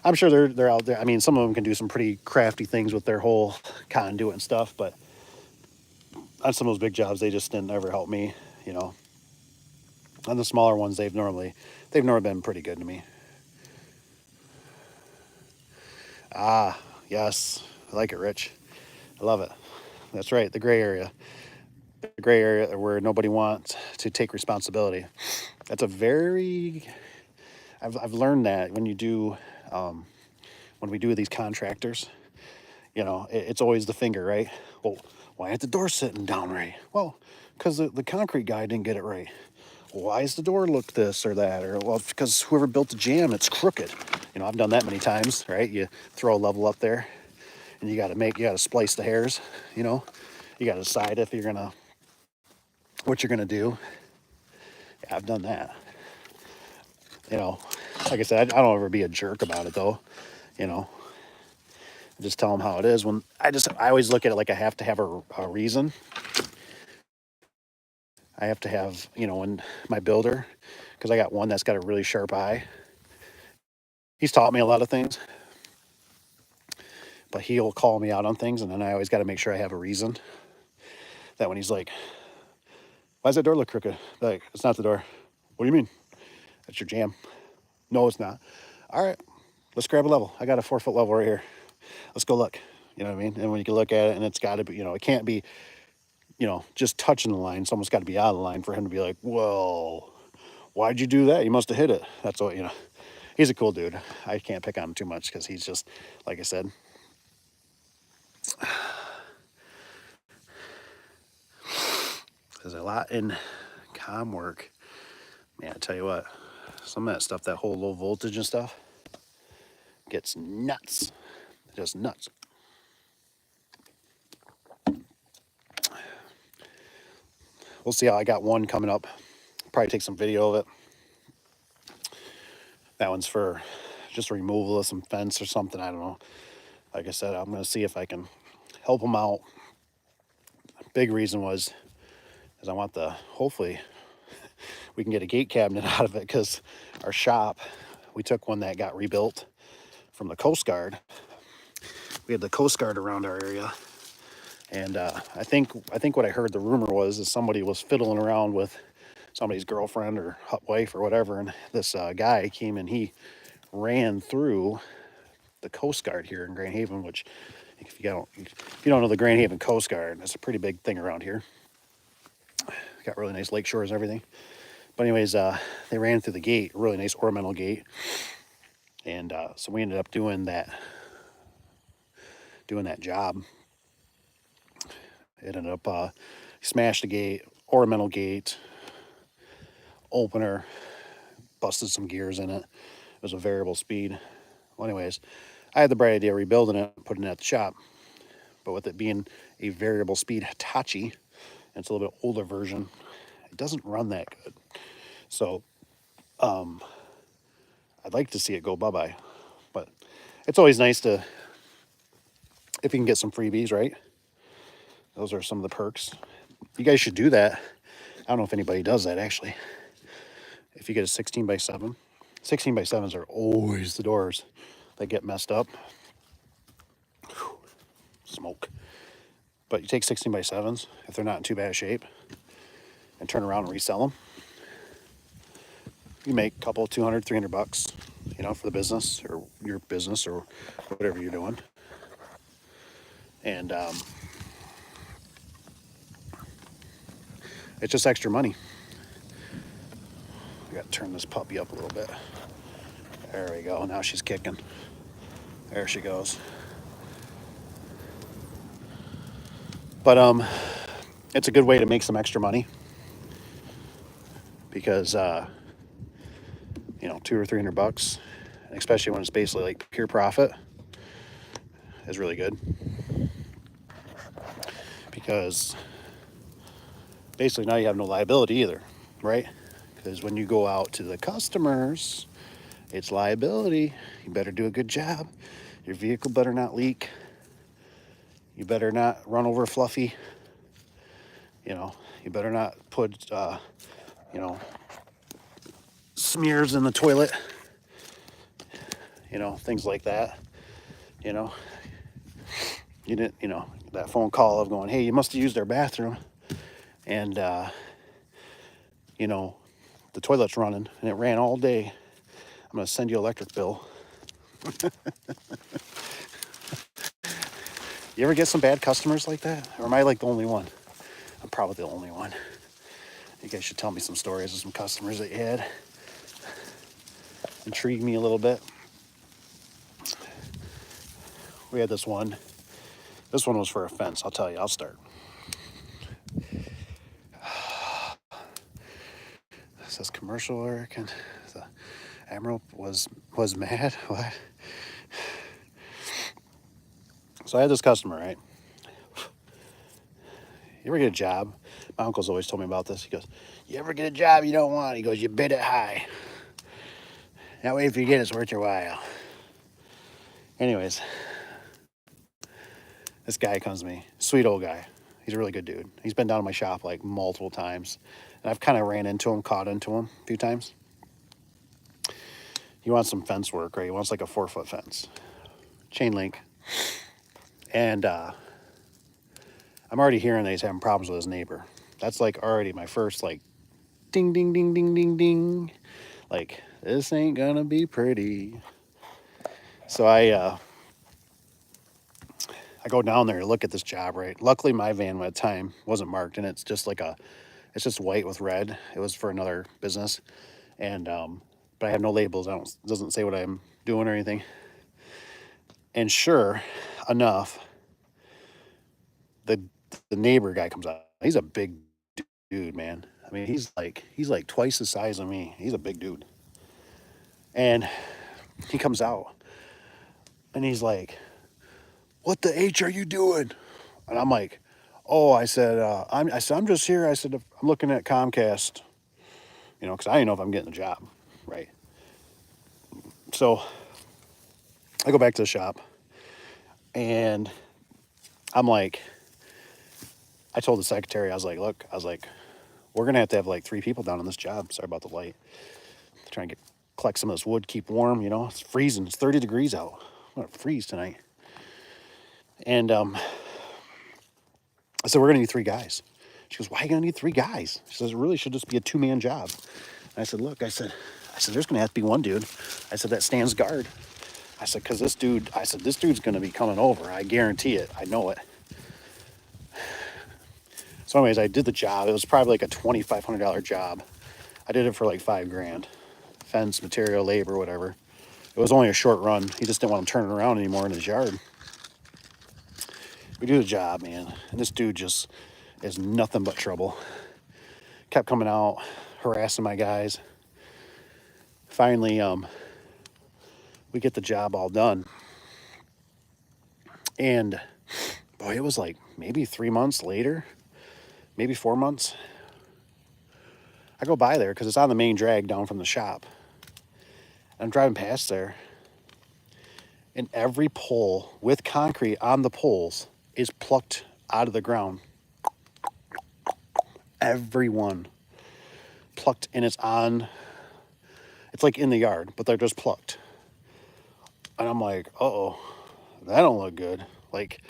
I'm sure they're out there. I mean, some of them can do some pretty crafty things with their whole conduit and stuff, but on some of those big jobs, they just didn't ever help me, you know. On the smaller ones, they've normally been pretty good to me. Ah, yes. I like it, Rich. I love it. That's right, the gray area. The gray area where nobody wants to take responsibility. That's a very... I've learned that when you do... when we do these contractors, you know, it's always the finger, right? Well, why ain't the door sitting down right? Well, because the concrete guy didn't get it right. Why is the door look this or that? Or, well, because whoever built the jam, it's crooked. You know, I've done that many times, right? You throw a level up there and you got to splice the hairs, you know? You got to decide if you're going to, what you're going to do. Yeah, I've done that. You know, like I said, I don't ever be a jerk about it though, you know? I just tell them how it is. When I always look at it like I have to have a reason. I have to have, you know, when my builder, because I got one that's got a really sharp eye. He's taught me a lot of things, but he'll call me out on things, and then I always got to make sure I have a reason. That when he's like, why does that door look crooked? Like, it's not the door. What do you mean? That's your jam. No, it's not. All right, let's grab a level. I got a 4-foot level right here. Let's go look. You know what I mean? And when you can look at it, and it's got to be, you know, it can't be, you know, just touching the line. It's almost got to be out of the line for him to be like, well, why'd you do that? You must have hit it. That's what, you know. He's a cool dude. I can't pick on him too much because he's just, like I said. There's a lot in comm work. Man, I tell you what, some of that stuff, that whole low voltage and stuff, gets nuts. Just nuts. We'll see how I got one coming up. Probably take some video of it. That one's for just removal of some fence or something. I don't know. Like I said, I'm going to see if I can help them out. Big reason was is I want hopefully we can get a gate cabinet out of it, because our shop, we took one that got rebuilt from the Coast Guard. We had the Coast Guard around our area. And I think what I heard the rumor was is somebody was fiddling around with somebody's girlfriend or wife or whatever, and this guy came and he ran through the Coast Guard here in Grand Haven, which if you don't know the Grand Haven Coast Guard, it's a pretty big thing around here. Got really nice lake shores and everything. But anyways, they ran through the gate, really nice ornamental gate, and so we ended up doing that job. It ended up smashed the gate, ornamental gate, opener, busted some gears in it. It was a variable speed. Well, anyways, I had the bright idea of rebuilding it, putting it at the shop. But with it being a variable speed Hitachi, and it's a little bit older version, it doesn't run that good. So I'd like to see it go bye-bye. But it's always nice to, if you can get some freebies, right? Those are some of the perks. You guys should do that. I don't know if anybody does that, actually. If you get a 16x7, 16x7s are always the doors that get messed up. Whew, smoke. But you take 16x7s, if they're not in too bad shape, and turn around and resell them, you make a couple, 200, 300 bucks, you know, for the business or your business or whatever you're doing. And it's just extra money. I got to turn this puppy up a little bit. There we go. Now she's kicking. There she goes. But it's a good way to make some extra money, because you know, 200 or 300 bucks, especially when it's basically like pure profit, is really good. because basically now you have no liability either, right? Because when you go out to the customers, it's liability. You better do a good job. Your vehicle better not leak. You better not run over Fluffy. You know, you better not put, you know, smears in the toilet. You know, things like that. You know, you didn't, you know, that phone call of going, hey, you must have used their bathroom. And, you know, the toilet's running and it ran all day. I'm going to send you an electric bill. You ever get some bad customers like that? Or am I like the only one? I'm probably the only one. You guys should tell me some stories of some customers that you had. Intrigued me a little bit. We had this one. This one was for a fence. I'll tell you. I'll start. It says commercial work, and the Emerald was mad. What? So I had this customer, right? You ever get a job? My uncle's always told me about this. He goes, you ever get a job you don't want? He goes, you bid it high. That way if you get it, it's worth your while. Anyways, this guy comes to me. Sweet old guy. He's a really good dude. He's been down to my shop like multiple times. And I've kind of ran into him, caught into him a few times. He wants some fence work, right? He wants like a 4-foot fence. Chain link. And I'm already hearing that he's having problems with his neighbor. That's like already my first like ding, ding, ding, ding, ding, ding. Like, this ain't gonna be pretty. So I go down there to look at this job, right? Luckily, my van at the time wasn't marked, and it's just like it's just white with red. It was for another business, and but I have no labels. It doesn't say what I'm doing or anything. And sure enough, the neighbor guy comes out. He's a big dude, man. I mean, he's like twice the size of me. He's a big dude, and he comes out, and he's like, what the H are you doing? And I'm like, oh, I said, I'm just here. I said, I'm looking at Comcast, you know, because I didn't know if I'm getting the job, right? So I go back to the shop, and I'm like, I told the secretary, I was like, look, we're going to have like 3 people down on this job. Sorry about the light. Trying to collect some of this wood, keep warm, you know. It's freezing. It's 30 degrees out. I'm going to freeze tonight. And I said, we're going to need 3 guys. She goes, why are you going to need 3 guys? She says, it really should just be a 2-man job. And I said, look, I said, there's going to have to be one dude. I said, that stands guard. I said, because this dude's going to be coming over. I guarantee it. I know it. So anyways, I did the job. It was probably like a $2,500 job. I did it for like $5,000. Fence, material, labor, whatever. It was only a short run. He just didn't want him turning around anymore in his yard. We do the job, man. And this dude just is nothing but trouble. Kept coming out, harassing my guys. Finally, we get the job all done. And boy, it was like maybe 3 months later, maybe 4 months. I go by there because it's on the main drag down from the shop. I'm driving past there, and every pole with concrete on the poles is plucked out of the ground. Every one plucked, and it's like in the yard, but they're just plucked. And I'm like, uh-oh, that don't look good. Like,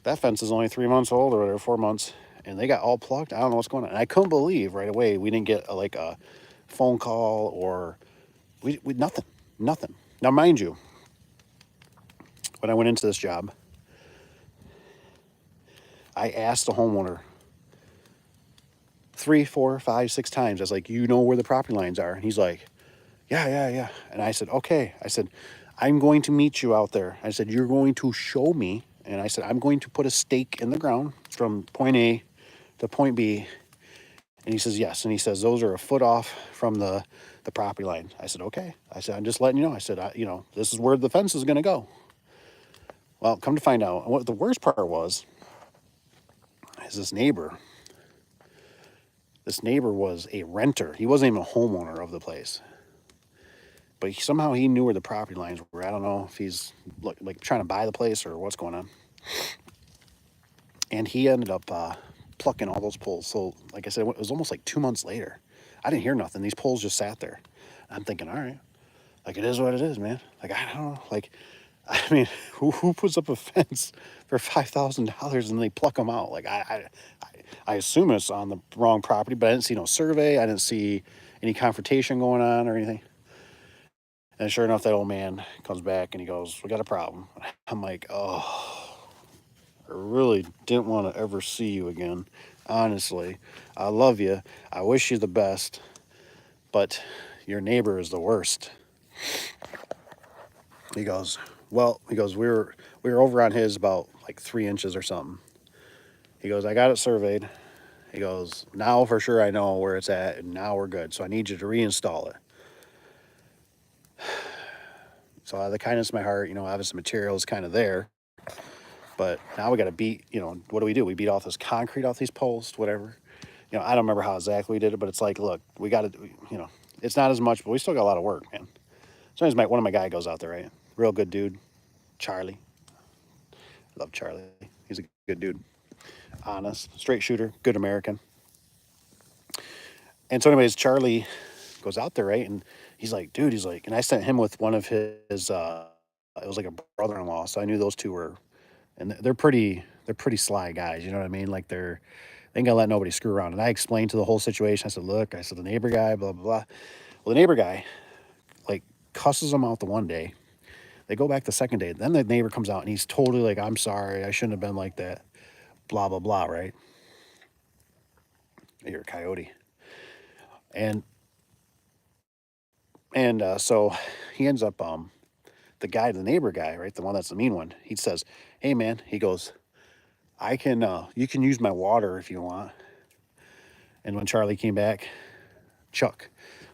that fence is only 3 months old or whatever, 4 months, and they got all plucked. I don't know what's going on. And I couldn't believe right away we didn't get a phone call or we nothing. Now, mind you, when I went into this job, I asked the homeowner 3, 4, 5, 6 times. I was like, you know where the property lines are? And he's like, yeah. And I said, okay. I said, I'm going to meet you out there. I said, you're going to show me. And I said, I'm going to put a stake in the ground from point A to point B. And he says, yes. And he says, those are a foot off from the property line. I said, okay. I said, I'm just letting you know. I said, this is where the fence is going to go. Well, come to find out, what the worst part was, is this neighbor. This neighbor was a renter. He wasn't even a homeowner of the place. But somehow he knew where the property lines were. I don't know if he's like trying to buy the place or what's going on. And he ended up plucking all those poles. So, like I said, it was almost like 2 months later. I didn't hear nothing. These poles just sat there. I'm thinking, all right, like it is what it is, man. Like, I don't know. Like, I mean, who puts up a fence for $5,000 and they pluck them out? Like, I assume it's on the wrong property, but I didn't see no survey. I didn't see any confrontation going on or anything. And sure enough, that old man comes back and he goes, "We got a problem." I'm like, oh, I really didn't want to ever see you again. Honestly, I love you. I wish you the best, but your neighbor is the worst. He goes, well, he goes, we were over on his about like 3 inches or something. He goes, I got it surveyed. He goes, now for sure I know where it's at, and now we're good. So I need you to reinstall it. So out of the kindness of my heart, obviously material is kind of there. But now we got to beat, what do? We beat off this concrete off these posts, whatever. I don't remember how exactly we did it, but it's like, look, we got to, it's not as much, but we still got a lot of work, man. Sometimes one of my guy goes out there, right? Real good dude, Charlie. I love Charlie. He's a good dude. Honest, straight shooter, good American. And so anyways, Charlie goes out there, right? And he's like, dude, and I sent him with one of his, it was like a brother-in-law. So I knew those two were, and they're pretty sly guys. You know what I mean? Like they ain't gonna let nobody screw around. And I explained to the whole situation. I said, look, the neighbor guy, blah, blah, blah. Well, the neighbor guy, like, cusses them out the one day. They go back the second day. Then the neighbor comes out and he's totally like, I'm sorry. I shouldn't have been like that. Blah, blah, blah, right? You're a coyote. And so he ends up, the neighbor guy, right? The one that's the mean one. He says, hey, man, he goes, you can use my water if you want. And when Charlie came back,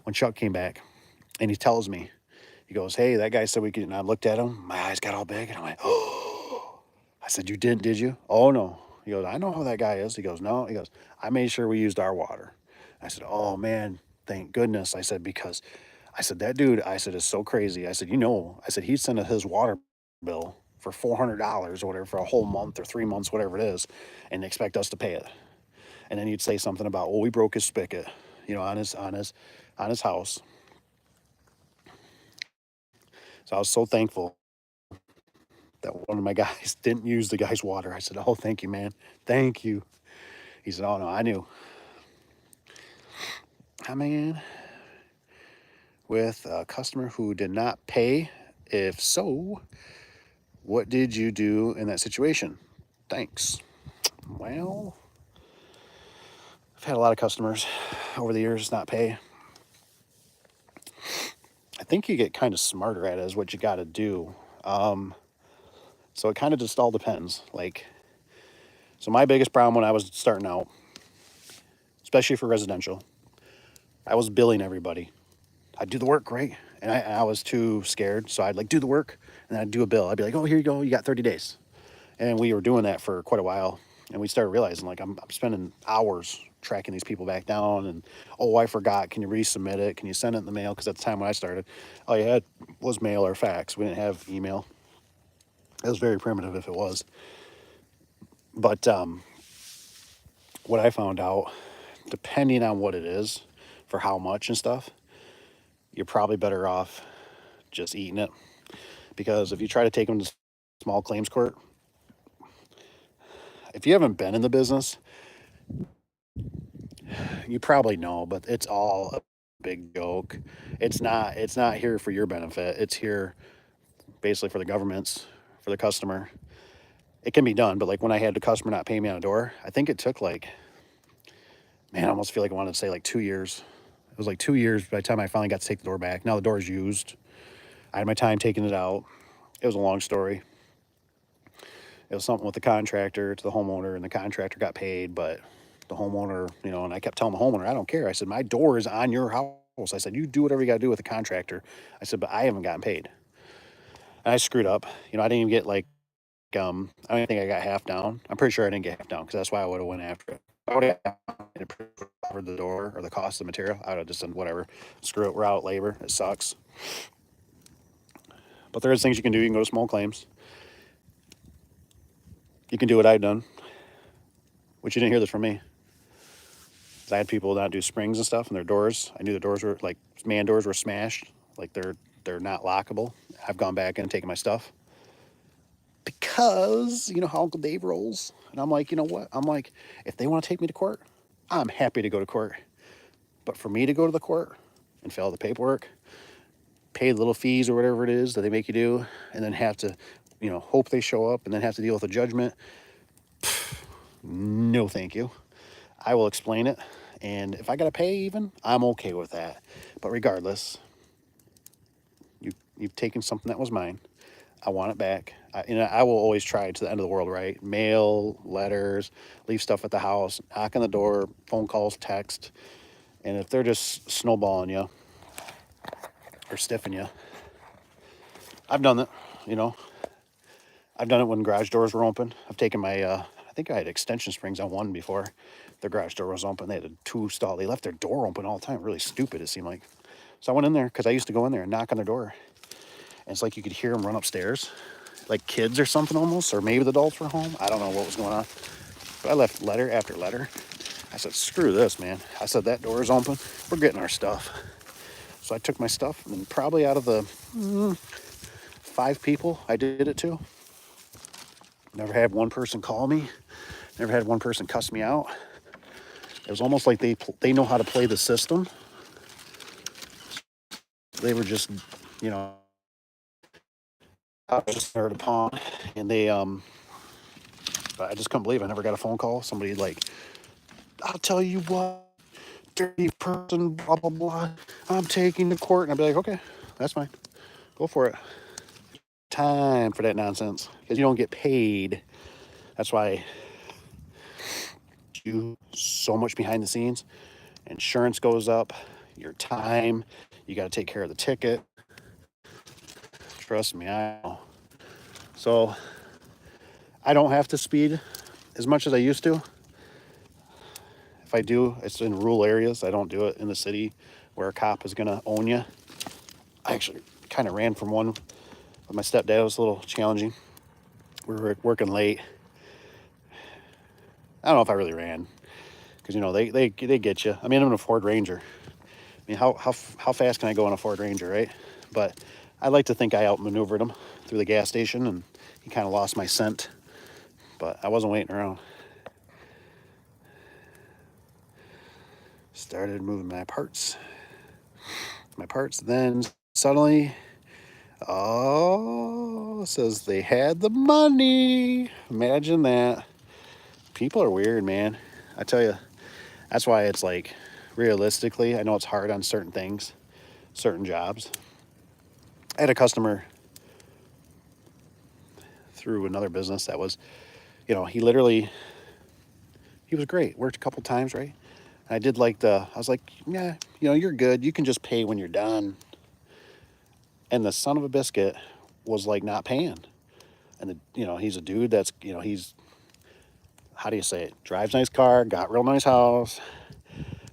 when Chuck came back and he tells me, he goes, hey, that guy said we could, and I looked at him, my eyes got all big and I went, oh, I said, you didn't, did you? Oh, no. He goes, I know how that guy is. He goes, no, he goes, I made sure we used our water. I said, oh man, thank goodness. I said, because I said, that dude, I said, is so crazy. I said, I said, he'd send his water bill for $400 or whatever for a whole month or 3 months, whatever it is, and expect us to pay it. And then he'd say something about, well, we broke his spigot, on his house. So I was so thankful that one of my guys didn't use the guy's water. I said, oh, thank you, man. Thank you. He said, oh, no, I knew. I mean, with a customer who did not pay. If so, what did you do in that situation? Thanks. Well, I've had a lot of customers over the years not pay. I think you get kind of smarter at it is what you got to do. So it kind of just all depends. So my biggest problem when I was starting out, especially for residential, I was billing everybody. I'd do the work, right? And I was too scared. So I'd do the work and then I'd do a bill. I'd be like, oh, here you go. You got 30 days. And we were doing that for quite a while. And we started realizing I'm spending hours tracking these people back down. And, oh, I forgot. Can you resubmit it? Can you send it in the mail? Because at the time when I started, all you had was mail or fax. We didn't have email. It was very primitive if it was. But what I found out, depending on what it is, for how much and stuff, you're probably better off just eating it. Because if you try to take them to small claims court, if you haven't been in the business, you probably know, but it's all a big joke. It's not here for your benefit. It's here basically for the government's, for the customer. It can be done, but when I had the customer not pay me on a door, I think it took man, I almost feel like I wanted to say 2 years. It was 2 years by the time I finally got to take the door back. Now the door is used. I had my time taking it out. It was a long story. It was something with the contractor to the homeowner, and the contractor got paid, but the homeowner, and I kept telling the homeowner, I don't care. I said, my door is on your house. I said, you do whatever you got to do with the contractor. I said, but I haven't gotten paid. And I screwed up. I didn't even get I don't think I got half down. I'm pretty sure I didn't get half down because that's why I would have went after it. I would have covered the door or the cost of the material. I would have just done whatever. Screw it. We're out labor. It sucks. But there is things you can do. You can go to small claims. You can do what I've done, which you didn't hear this from me. I had people not do springs and stuff in their doors. I knew the doors were like man doors were smashed, like they're not lockable. I've gone back and taken my stuff because you know how Uncle Dave rolls, and I'm like, you know what? I'm like, if they want to take me to court, I'm happy to go to court. But for me to go to the court and fill out the paperwork, pay the little fees or whatever it is that they make you do, and then have to, you know, hope they show up and then have to deal with a judgment. No, thank you. I will explain it. And if I got to pay even, I'm okay with that. But regardless, you've taken something that was mine. I want it back. I will always try to the end of the world, right? Mail, letters, leave stuff at the house, knock on the door, phone calls, text. And if they're just snowballing you or stiffing you, I've done it, you know. I've done it when garage doors were open. I've taken my, I think I had extension springs on one before. Their garage door was open. They had a two stall. They left their door open all the time. Really stupid, it seemed like. So I went in there because I used to go in there and knock on their door. And it's like you could hear them run upstairs, like kids or something almost, or maybe the adults were home. I don't know what was going on. But I left letter after letter. I said, screw this, man. I said, that door is open. We're getting our stuff. So I took my stuff, and probably out of the 5 people I did it to, never had one person call me. Never had one person cuss me out. It was almost like they know how to play the system. They were just, you know, I was just there to pawn, and they but I just couldn't believe I never got a phone call. Somebody like, I'll tell you what, dirty person, blah blah blah. I'm taking to court, and I'd be like, okay, that's fine, go for it. Time for that nonsense because you don't get paid. That's why you so much behind the scenes. Insurance goes up, your time, you got to take care of the ticket. Trust me, I know. So I don't have to speed as much as I used to. If I do, it's in rural areas. I don't do it in the city where a cop is going to own you. I actually kind of ran from one with my stepdad. It was a little challenging. We were working late. I don't know if I really ran because, you know, they get you. I mean, I'm in a Ford Ranger. I mean, how fast can I go on a Ford Ranger, right? But I like to think I outmaneuvered him through the gas station, and he kind of lost my scent. But I wasn't waiting around. Started moving my parts. Then suddenly, oh, it says they had the money. Imagine that. People are weird, man. I tell you, that's why it's like, realistically, I know it's hard on certain things, certain jobs. I had a customer through another business that was, you know, he was great. Worked a couple times, right? I did like I was like, yeah, you know, you're good. You can just pay when you're done. And the son of a biscuit was like not paying. And you know, he's a dude that's, you know, he's, how do you say it? Drives nice car, got real nice house,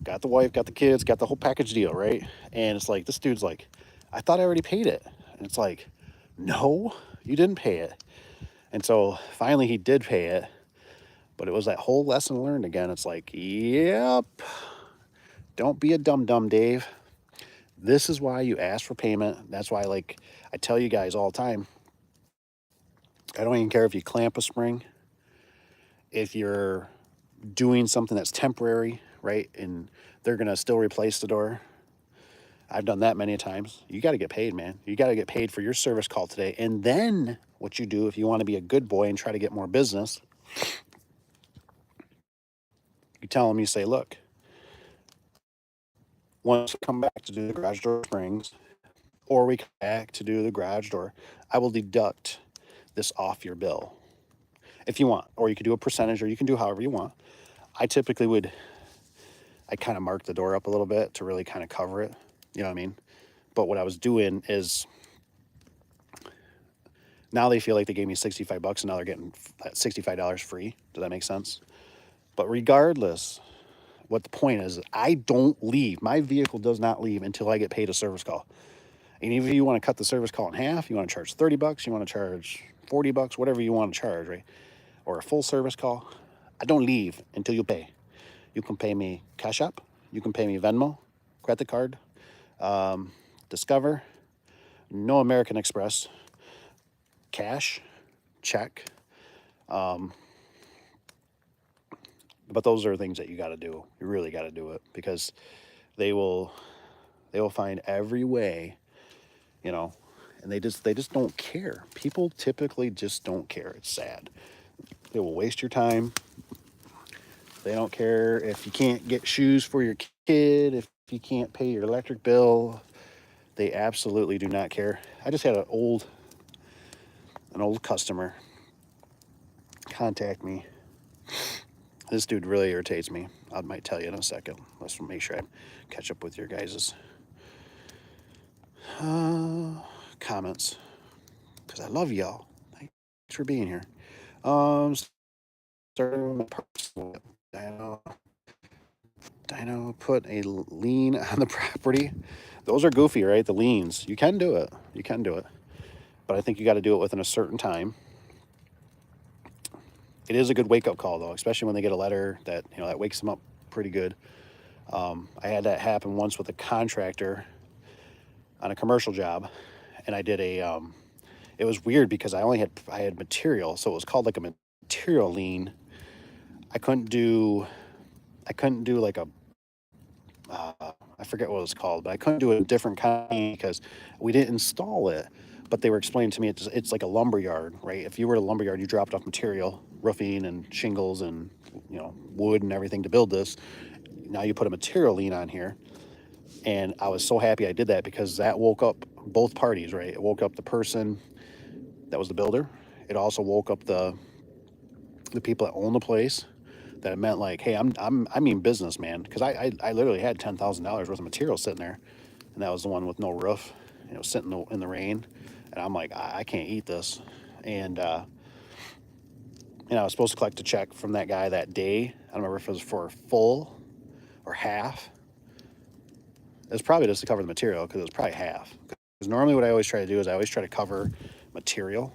got the wife, got the kids, got the whole package deal, right? And it's like, this dude's like, I thought I already paid it. And it's like, no, you didn't pay it. And so finally he did pay it. But it was that whole lesson learned again. It's like, yep, don't be a dum-dum, Dave. This is why you ask for payment. That's why, like, I tell you guys all the time, I don't even care if you clamp a spring, if you're doing something that's temporary, right? And they're going to still replace the door. I've done that many times. You got to get paid, man. You got to get paid for your service call today. And then what you do, if you want to be a good boy and try to get more business, you tell them, you say, look, once we come back to do the garage door springs, or we come back to do the garage door, I will deduct this off your bill if you want, or you can do a percentage, or you can do however you want. I typically I kind of mark the door up a little bit to really kind of cover it. You know what I mean? But what I was doing is Now they feel like they gave me 65 bucks and now they're getting that $65 free. Does that make sense? But regardless, what the point is, I don't leave. My vehicle does not leave until I get paid a service call. And even if you want to cut the service call in half, you want to charge 30 bucks, you want to charge 40 bucks, whatever you want to charge, right? Or a full service call, I don't leave until you pay. You can pay me Cash App, you can pay me Venmo, credit card, Discover, no American Express, cash, check. But those are things that you got to do. You really got to do it because they will find every way, you know, and they just don't care. People typically just don't care. It's sad. They will waste your time. They don't care if you can't get shoes for your kid, if you can't pay your electric bill. They absolutely do not care. I just had an old customer contact me. This dude really irritates me. I might tell you in a second. Let's make sure I catch up with your guys' comments because I love y'all. Thanks for being here. Starting with parts. Dino put a lien on the property. Those are goofy, right? The liens. You can do it. You can do it. But I think you got to do it within a certain time. It is a good wake-up call, though, especially when they get a letter that, you know, that wakes them up pretty good. I had that happen once with a contractor on a commercial job, and I did a, it was weird because I had material, so it was called like a material lien. I couldn't do like a, I forget what it was called, but I couldn't do a different kind because we didn't install it. But they were explaining to me it's like a lumber yard, right? If you were at a lumber yard, you dropped off material, roofing and shingles and, you know, wood and everything to build this. Now you put a material lien on here. And I was so happy I did that because that woke up both parties, right? It woke up the person that was the builder. It also woke up the people that own the place. That it meant like, hey, I mean business, man, because I literally had $10,000 worth of material sitting there, and that was the one with no roof, you know, sitting in the rain, and I'm like, I can't eat this, and I was supposed to collect a check from that guy that day. I don't remember if it was for full or half. It was probably just to cover the material because it was probably half. Because normally what I always try to do is I always try to cover material.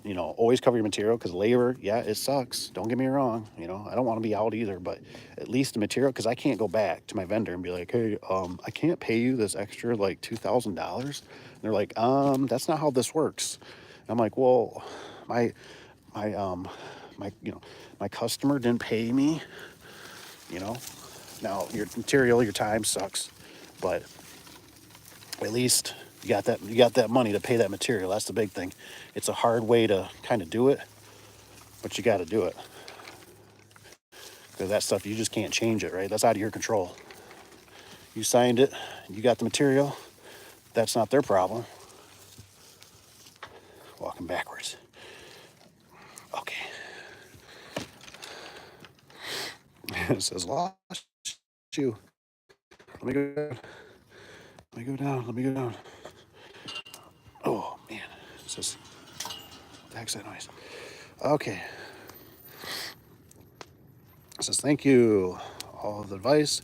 You know, always cover your material because labor, yeah, it sucks. Don't get me wrong. You know, I don't want to be out either, but at least the material, because I can't go back to my vendor and be like, hey, I can't pay you this extra like $2,000. They're like, that's not how this works. And I'm like, well, my my customer didn't pay me. You know, now your material, your time sucks, but at least you got that money to pay that material. That's the big thing. It's a hard way to kind of do it, but you got to do it because that stuff you just can't change it, right? That's out of your control. You signed it, you got the material. That's not their problem. Walking backwards. Okay. It says lost you. Let me go down. Let me go down. Oh man, it says what the heck's that noise? Okay. It says thank you. All of the advice.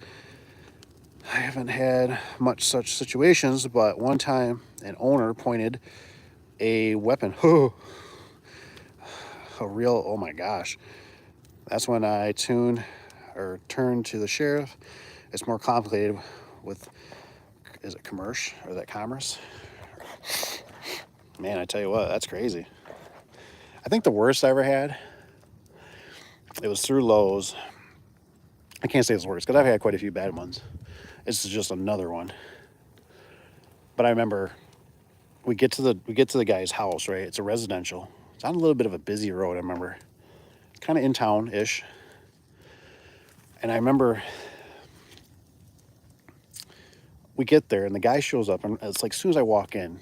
I haven't had much such situations, but one time an owner pointed a weapon. Oh my gosh. That's when I turned to the sheriff. It's more complicated with, is it commerce or that commerce? Man, I tell you what, that's crazy. I think the worst I ever had, it was through Lowe's. I can't say it's the worst because I've had quite a few bad ones. This is just another one. But I remember we get to the guy's house, right? It's a residential. It's on a little bit of a busy road, I remember. It's kind of in town-ish. And I remember we get there and the guy shows up and it's like as soon as I walk in,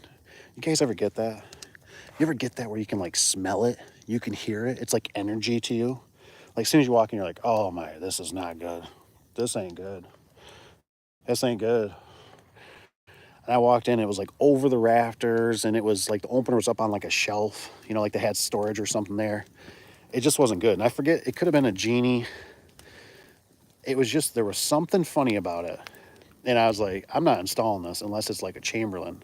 you guys ever get that? You ever get that where you can like smell it? You can hear it. It's like energy to you. Like as soon as you walk in, you're like, oh my, this is not good. This ain't good. This ain't good. And I walked in, it was like over the rafters, and it was like the opener was up on like a shelf, you know, like they had storage or something there. It just wasn't good. And I forget, it could have been a genie. It was just, there was something funny about it. And I was like, I'm not installing this unless it's like a Chamberlain.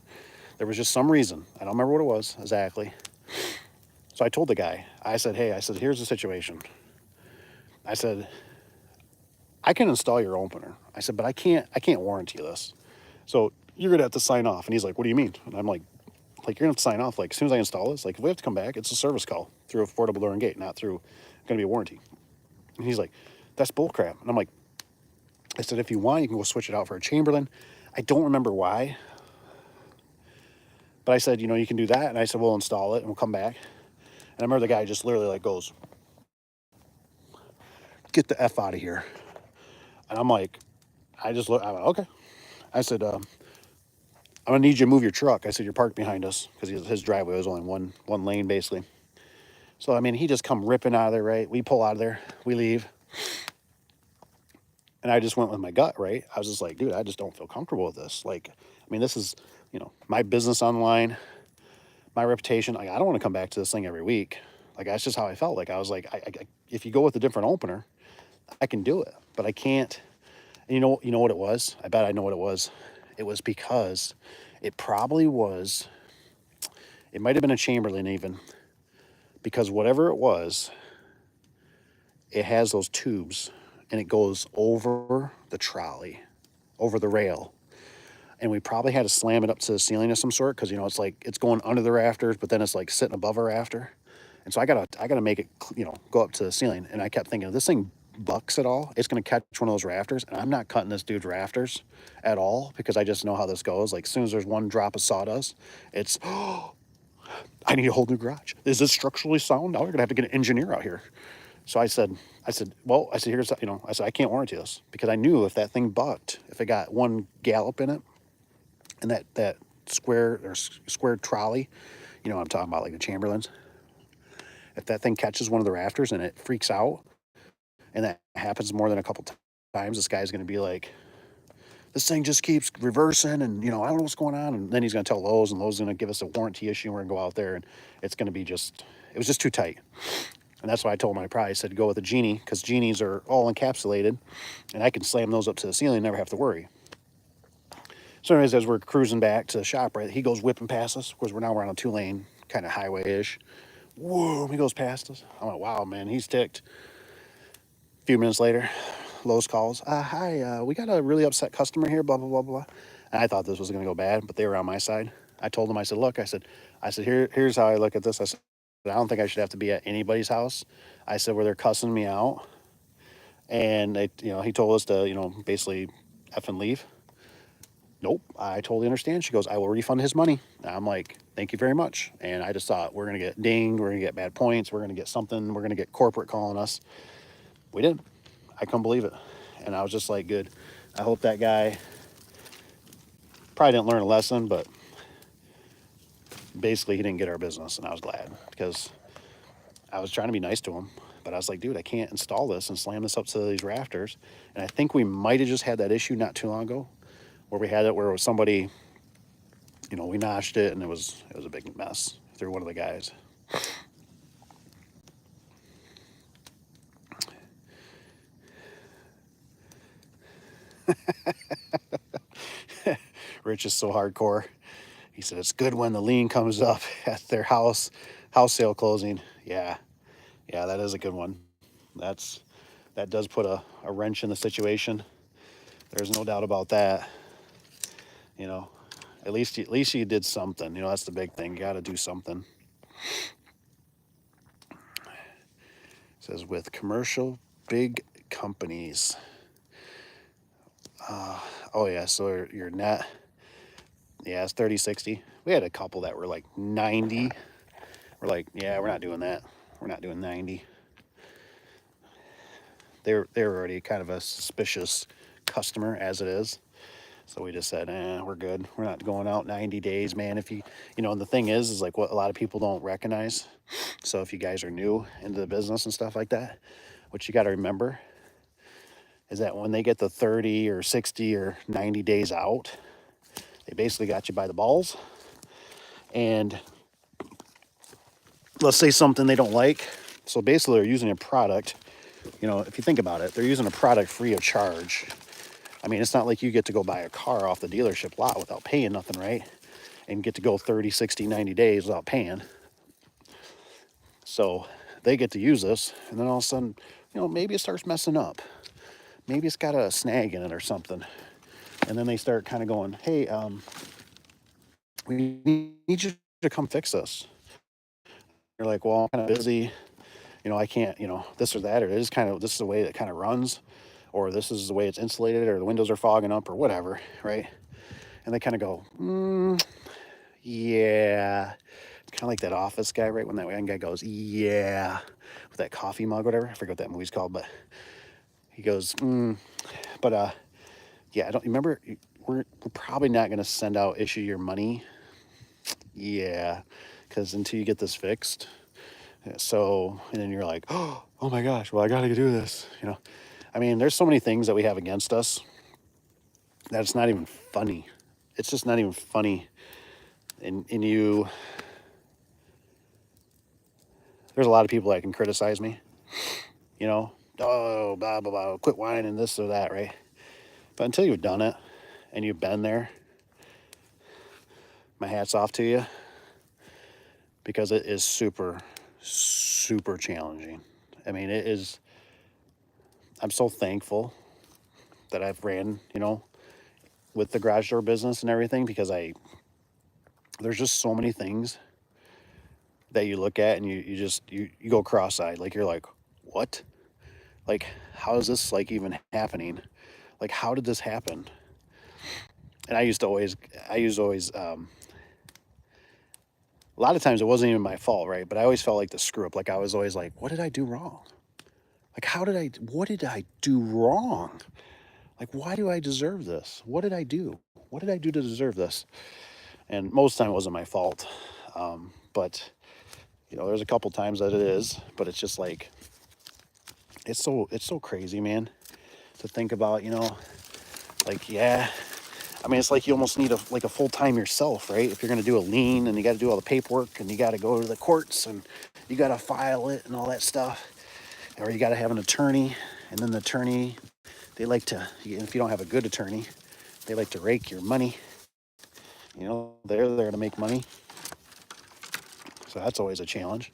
There was just some reason. I don't remember what it was exactly. So I told the guy, I said, hey, I said, here's the situation. I said, I can install your opener. I said, but I can't warranty this. So you're gonna have to sign off. And he's like, what do you mean? And I'm like, you're gonna have to sign off. Like, as soon as I install this, like, if we have to come back, it's a service call through Affordable Door and Gate, not through gonna be a warranty. And he's like, that's bullcrap. And I'm like, I said, if you want, you can go switch it out for a Chamberlain. I don't remember why, but I said, you know, you can do that. And I said, we'll install it and we'll come back. And I remember the guy just literally like goes, get the F out of here. And I'm like, I just look, I'm like, okay. I said, I'm gonna need you to move your truck. I said, you're parked behind us, because his driveway was only one lane basically. So, I mean, he just come ripping out of there, right? We pull out of there, we leave. And I just went with my gut, right? I was just like, dude, I just don't feel comfortable with this. Like, I mean, this is, you know, my business online, my reputation. Like, I don't want to come back to this thing every week. Like, that's just how I felt. Like, I was like, if you go with a different opener, I can do it, but I can't. And you know what it was? I bet I know what it was. It was because it probably was, it might have been a Chamberlain even, because whatever it was, it has those tubes and it goes over the trolley, over the rail. And we probably had to slam it up to the ceiling of some sort, because, you know, it's like it's going under the rafters, but then it's like sitting above a rafter. And so I gotta make it, you know, go up to the ceiling. And I kept thinking, if this thing bucks at all, it's gonna catch one of those rafters. And I'm not cutting this dude's rafters at all, because I just know how this goes. Like, as soon as there's one drop of sawdust, it's, oh, I need a whole new garage. Is this structurally sound? Now we're gonna have to get an engineer out here. So I said, well, I said, here's, you know, I said, I can't warranty this, because I knew if that thing bucked, if it got one gallop in it, and that square trolley, you know what I'm talking about, like the Chamberlains, if that thing catches one of the rafters and it freaks out, and that happens more than a couple times, this guy's going to be like, this thing just keeps reversing, and, you know, I don't know what's going on. And then he's going to tell Lowe's, and Lowe's is going to give us a warranty issue, and we're going to go out there, and it's going to be just, it was just too tight. And that's why I told my price, I said, go with a Genie, because Genies are all encapsulated, and I can slam those up to the ceiling and never have to worry. So anyways, as we're cruising back to the shop, right, he goes whipping past us. Of course, we're on a 2-lane kind of highway-ish. Whoa, he goes past us. I'm like, wow, man, he's ticked. A few minutes later, Lowe's calls. Hi, we got a really upset customer here, blah, blah, blah, blah. And I thought this was going to go bad, but they were on my side. I told them, I said, look, I said, here's how I look at this. I said, I don't think I should have to be at anybody's house. I said, where they're cussing me out. And they, you know, he told us to, you know, basically F and leave. Nope, I totally understand. She goes, I will refund his money. And I'm like, thank you very much. And I just thought, we're going to get dinged. We're going to get bad points. We're going to get something. We're going to get corporate calling us. We didn't. I couldn't believe it. And I was just like, good. I hope that guy probably didn't learn a lesson, but basically he didn't get our business. And I was glad, because I was trying to be nice to him. But I was like, dude, I can't install this and slam this up to these rafters. And I think we might have just had that issue not too long ago, where we had it where it was somebody, you know, we notched it, and it was a big mess through one of the guys. Rich is so hardcore. He said, it's good when the lien comes up at their house sale closing. Yeah, that is a good one. That does put a wrench in the situation. There's no doubt about that. You know, at least you did something. You know, that's the big thing. You got to do something. It says, with commercial big companies. Oh yeah, so your net, yeah, it's 30/60. We had a couple that were like 90. We're like, yeah, we're not doing that. We're not doing 90. They're already kind of a suspicious customer as it is. So we just said, we're good. We're not going out 90 days, man. If you know, and the thing is like what a lot of people don't recognize. So if you guys are new into the business and stuff like that, what you got to remember is that when they get the 30 or 60 or 90 days out, They basically got you by the balls. And let's say something they don't like. So basically they're using a product, you know, if you think about it, they're using a product free of charge. I mean, it's not like you get to go buy a car off the dealership lot without paying nothing, right? And get to go 30, 60, 90 days without paying. So they get to use this, and then all of a sudden, you know, maybe it starts messing up. Maybe it's got a snag in it or something. And then they start kind of going, hey, we need you to come fix this. You're like, well, I'm kind of busy. You know, I can't, you know, this or that, or this is the way it kind of runs, or this is the way it's insulated, or the windows are fogging up, or whatever, right? And they kind of go, yeah. It's kind of like that Office guy, right? When that one guy goes, yeah, with that coffee mug, whatever. I forget what that movie's called, but he goes, yeah, I don't remember. We're probably not going to issue your money. Yeah, because until you get this fixed. So, and then you're like, oh my gosh, well, I got to do this. You know, I mean, there's so many things that we have against us that it's not even funny. It's just not even funny. And there's a lot of people that can criticize me, you know, oh, blah, blah, blah, quit whining, this or that, right? But until you've done it and you've been there, my hat's off to you, because it is super, super challenging. I mean, it is, I'm so thankful that I've ran, you know, with the garage door business and everything, because there's just so many things that you look at and you go cross-eyed. Like, you're like, what? Like, how is this like even happening? Like, how did this happen? And I used to always, a lot of times it wasn't even my fault, right? But I always felt like the screw up. Like, I was always like, what did I do wrong? Like, what did I do wrong? Like, why do I deserve this? What did I do? What did I do to deserve this? And most of the time it wasn't my fault. But, you know, there's a couple times that it is, but it's just like, it's so crazy, man, to think about, you know, like, yeah. I mean, it's like you almost need a full-time yourself, right? If you're going to do a lien, and you got to do all the paperwork, and you got to go to the courts, and you got to file it and all that stuff. Or you got to have an attorney, and then the attorney, they like to, if you don't have a good attorney, they like to rake your money. You know, they're there to make money. So that's always a challenge.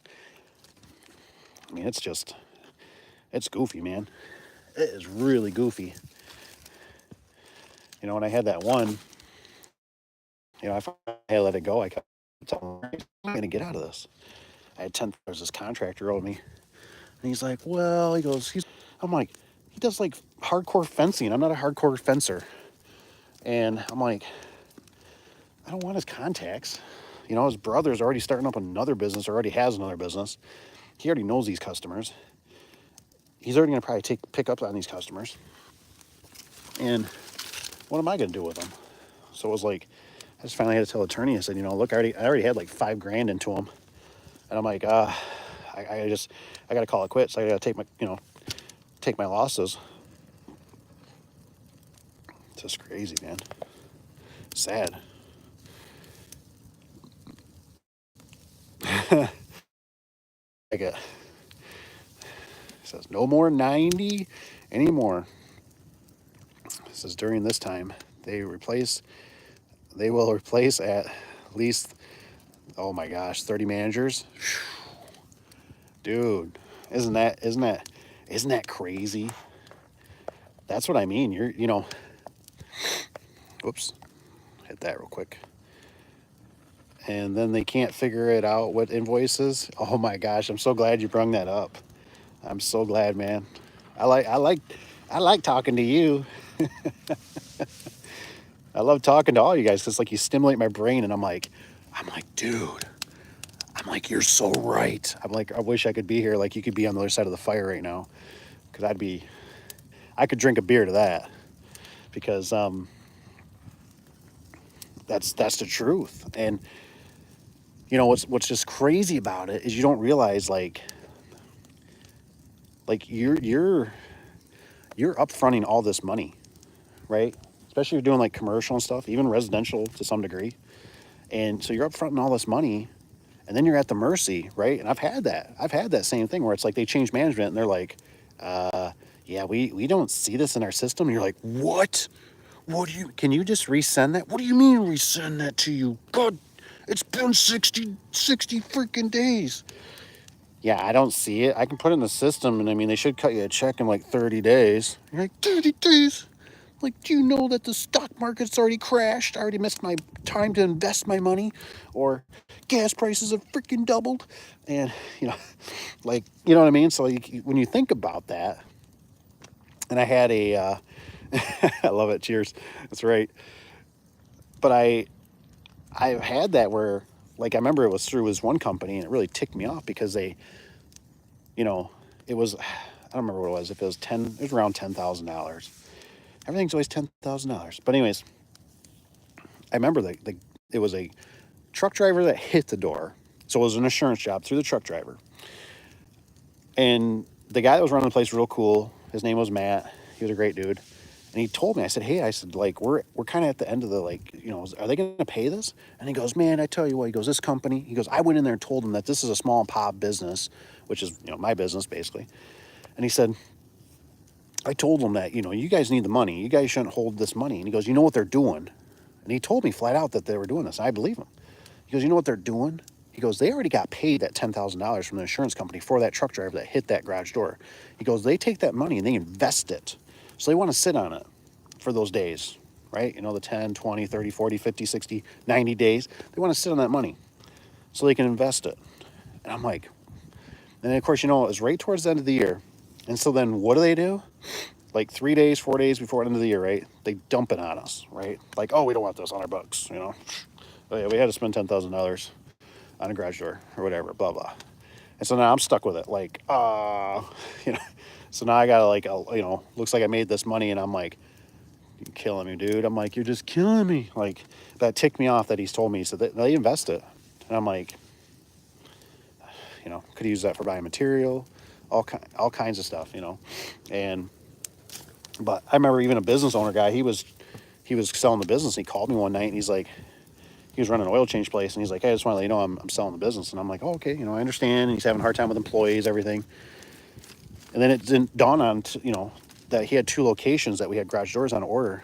I mean, it's goofy, man. It is really goofy. You know, when I had that one, you know, if I had let it go, I kept telling him, I'm going to get out of this. I had $10, this contractor owed me. And he's like, well, he goes, I'm like, he does like hardcore fencing. I'm not a hardcore fencer. And I'm like, I don't want his contacts. You know, his brother's already starting up another business, or already has another business. He already knows these customers. He's already going to probably pick up on these customers. And what am I going to do with them? So it was like, I just finally had to tell the attorney, I said, you know, look, I already had like $5,000 into them. And I'm like, I got to call it quits. I got to take my losses. It's just crazy, man. Sad. It says no more 90 anymore. It says during this time, they will replace at least, oh my gosh, 30 managers. Dude, isn't that crazy? That's what I mean. Whoops, hit that real quick. And then they can't figure it out, what invoices. Oh my gosh, I'm so glad you brought that up. I'm so glad, man. I like talking to you. I love talking to all you guys, because like you stimulate my brain, and I'm like, dude, you're so right. I'm like, I wish I could be here. Like, you could be on the other side of the fire right now, because I could drink a beer to that, because that's the truth. And you know what's just crazy about it is you don't realize like you're upfronting all this money, right? especially if you're doing like commercial and stuff, even residential to some degree. And so you're up fronting all this money, and then you're at the mercy, right? And I've had that same thing where it's like they change management and they're like, yeah, we don't see this in our system. And you're like, what? Can you just resend that? What do you mean resend that to you? God, it's been 60 freaking days. Yeah, I don't see it. I can put it in the system, and I mean, they should cut you a check in like 30 days. You're like, 30 days? Like, do you know that the stock market's already crashed? I already missed my time to invest my money, or gas prices have freaking doubled. And, like, you know what I mean? So when you think about that, and I had I love it. Cheers. That's right. But I've had that where, like, I remember it was through his one company, and it really ticked me off because it was, I don't remember what it was. If it was it was around $10,000. Everything's always $10,000. But anyways, I remember it was a truck driver that hit the door. So it was an insurance job through the truck driver. And the guy that was running the place was real cool. His name was Matt. He was a great dude. And he told me, I said, like, we're kind of at the end of the, like, are they going to pay this? And he goes, man, I tell you what, he goes, this company, he goes, I went in there and told them that this is a small and pop business, which is, my business basically. And he said, I told them that, you guys need the money. You guys shouldn't hold this money. And he goes, you know what they're doing? And he told me flat out that they were doing this. I believe him. He goes, you know what they're doing? He goes, they already got paid that $10,000 from the insurance company for that truck driver that hit that garage door. He goes, they take that money and they invest it. So they want to sit on it for those days, right? The 10, 20, 30, 40, 50, 60, 90 days. They want to sit on that money so they can invest it. And I'm like, and then of course, it was right towards the end of the year. And so then what do? Like 3 days, 4 days before the end of the year, right? They dump it on us, right? Like, oh, we don't want this on our books, Oh yeah, we had to spend $10,000 on a garage door or whatever, blah, blah. And so now I'm stuck with it. Like, so now I got to like, looks like I made this money and I'm like, you're killing me, dude. I'm like, you're just killing me. Like, that ticked me off that he's told me. He said that they invest it. And I'm like, could use that for buying material, all kinds of stuff, but I remember even a business owner guy, he was selling the business. He called me one night and he's like, he was running an oil change place and he's like, hey, I just want to let you know I'm selling the business. And I'm like, oh, okay, I understand. And he's having a hard time with employees, everything. And then it didn't dawn on, that he had 2 locations that we had garage doors on order.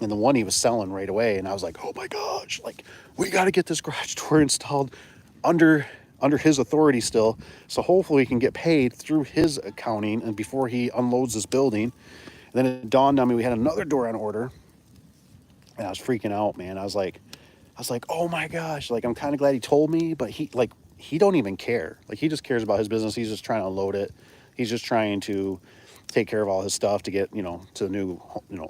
And the one he was selling right away. And I was like, oh my gosh, like, we got to get this garage door installed under his authority still. So hopefully he can get paid through his accounting and before he unloads this building. And then it dawned on me we had another door on order. And I was freaking out, man. I was like, oh my gosh, like, I'm kind of glad he told me, but he don't even care. Like, he just cares about his business. He's just trying to unload it. He's just trying to take care of all his stuff to get, to the new,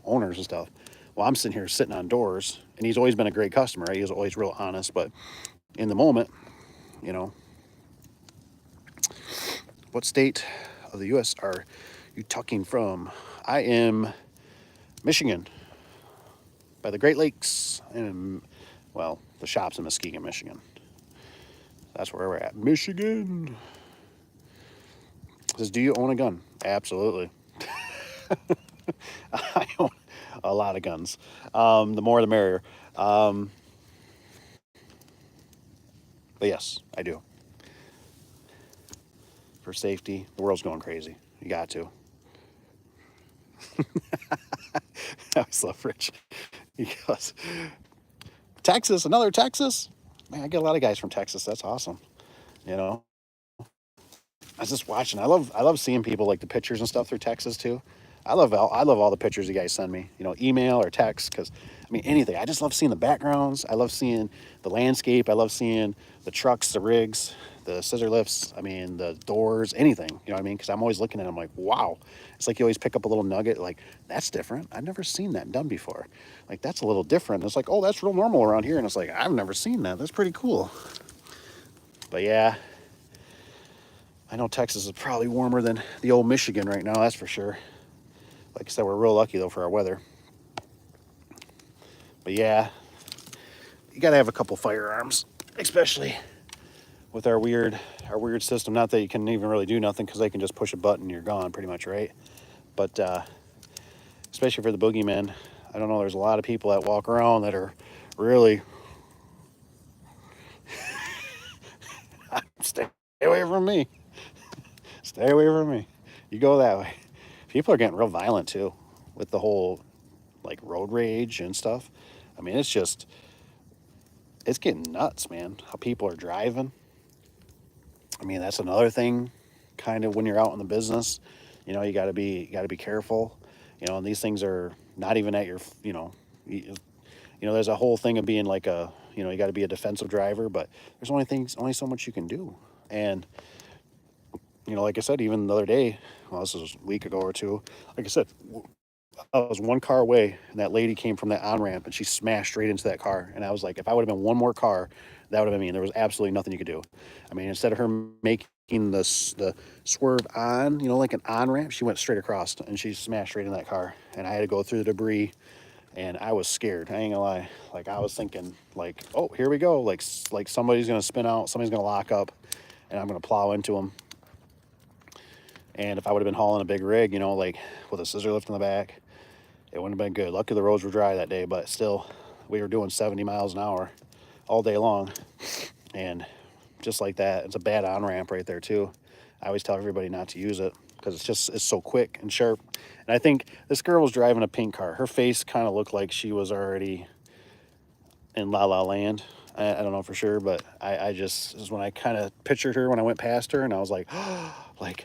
owners and stuff. Well, I'm sitting on doors, and he's always been a great customer, right? He was always real honest, but in the moment, what state of the U.S. are you talking from? I am Michigan, by the Great Lakes, and, well, the shop's in Muskegon, Michigan. That's where we're at. Michigan. It says, do you own a gun? Absolutely. I own a lot of guns. The more the merrier. But yes, I do. For safety, the world's going crazy. You got to. I always love Rich. He goes, Texas, another Texas? Man, I get a lot of guys from Texas. That's awesome. I was just watching. I love seeing people, like, the pictures and stuff through Texas too. I love all the pictures you guys send me, email or text, because anything. I just love seeing the backgrounds. I love seeing the landscape. I love seeing the trucks, the rigs, the scissor lifts. The doors, anything. You know what I mean? Because I'm always looking at them like, wow. It's like you always pick up a little nugget. Like, that's different. I've never seen that done before. Like, that's a little different. It's like, oh, that's real normal around here. And it's like, I've never seen that. That's pretty cool. But yeah. I know Texas is probably warmer than the old Michigan right now, that's for sure. Like I said, we're real lucky, though, for our weather. But yeah, you got to have a couple firearms, especially with our weird system. Not that you can even really do nothing because they can just push a button and you're gone pretty much, right? But especially for the boogeyman, I don't know. There's a lot of people that walk around that are really stay away from me. Stay away from me. You go that way. People are getting real violent too with the whole like road rage and stuff. I mean, it's getting nuts, man. How people are driving. I mean, that's another thing. Kind of when you're out in the business, you got to be careful. And these things are not even at your, there's a whole thing of being like you got to be a defensive driver, but there's only so much you can do. And like I said, even the other day, well, this was a week ago or two. Like I said, I was one car away, and that lady came from that on ramp, and she smashed straight into that car. And I was like, if I would have been one more car, that would have been me. And there was absolutely nothing you could do. I mean, instead of her making the swerve on, like an on ramp, she went straight across, and she smashed straight in that car. And I had to go through the debris, and I was scared. I ain't gonna lie. Like I was thinking, like, oh, here we go. Like somebody's gonna spin out, somebody's gonna lock up, and I'm gonna plow into them. And if I would have been hauling a big rig, like with a scissor lift in the back, it wouldn't have been good. Lucky the roads were dry that day, but still, we were doing 70 miles an hour all day long. And just like that, it's a bad on-ramp right there too. I always tell everybody not to use it because it's so quick and sharp. And I think this girl was driving a pink car. Her face kind of looked like she was already in La La Land. I don't know for sure, but this is when I kind of pictured her when I went past her, and I was like, like,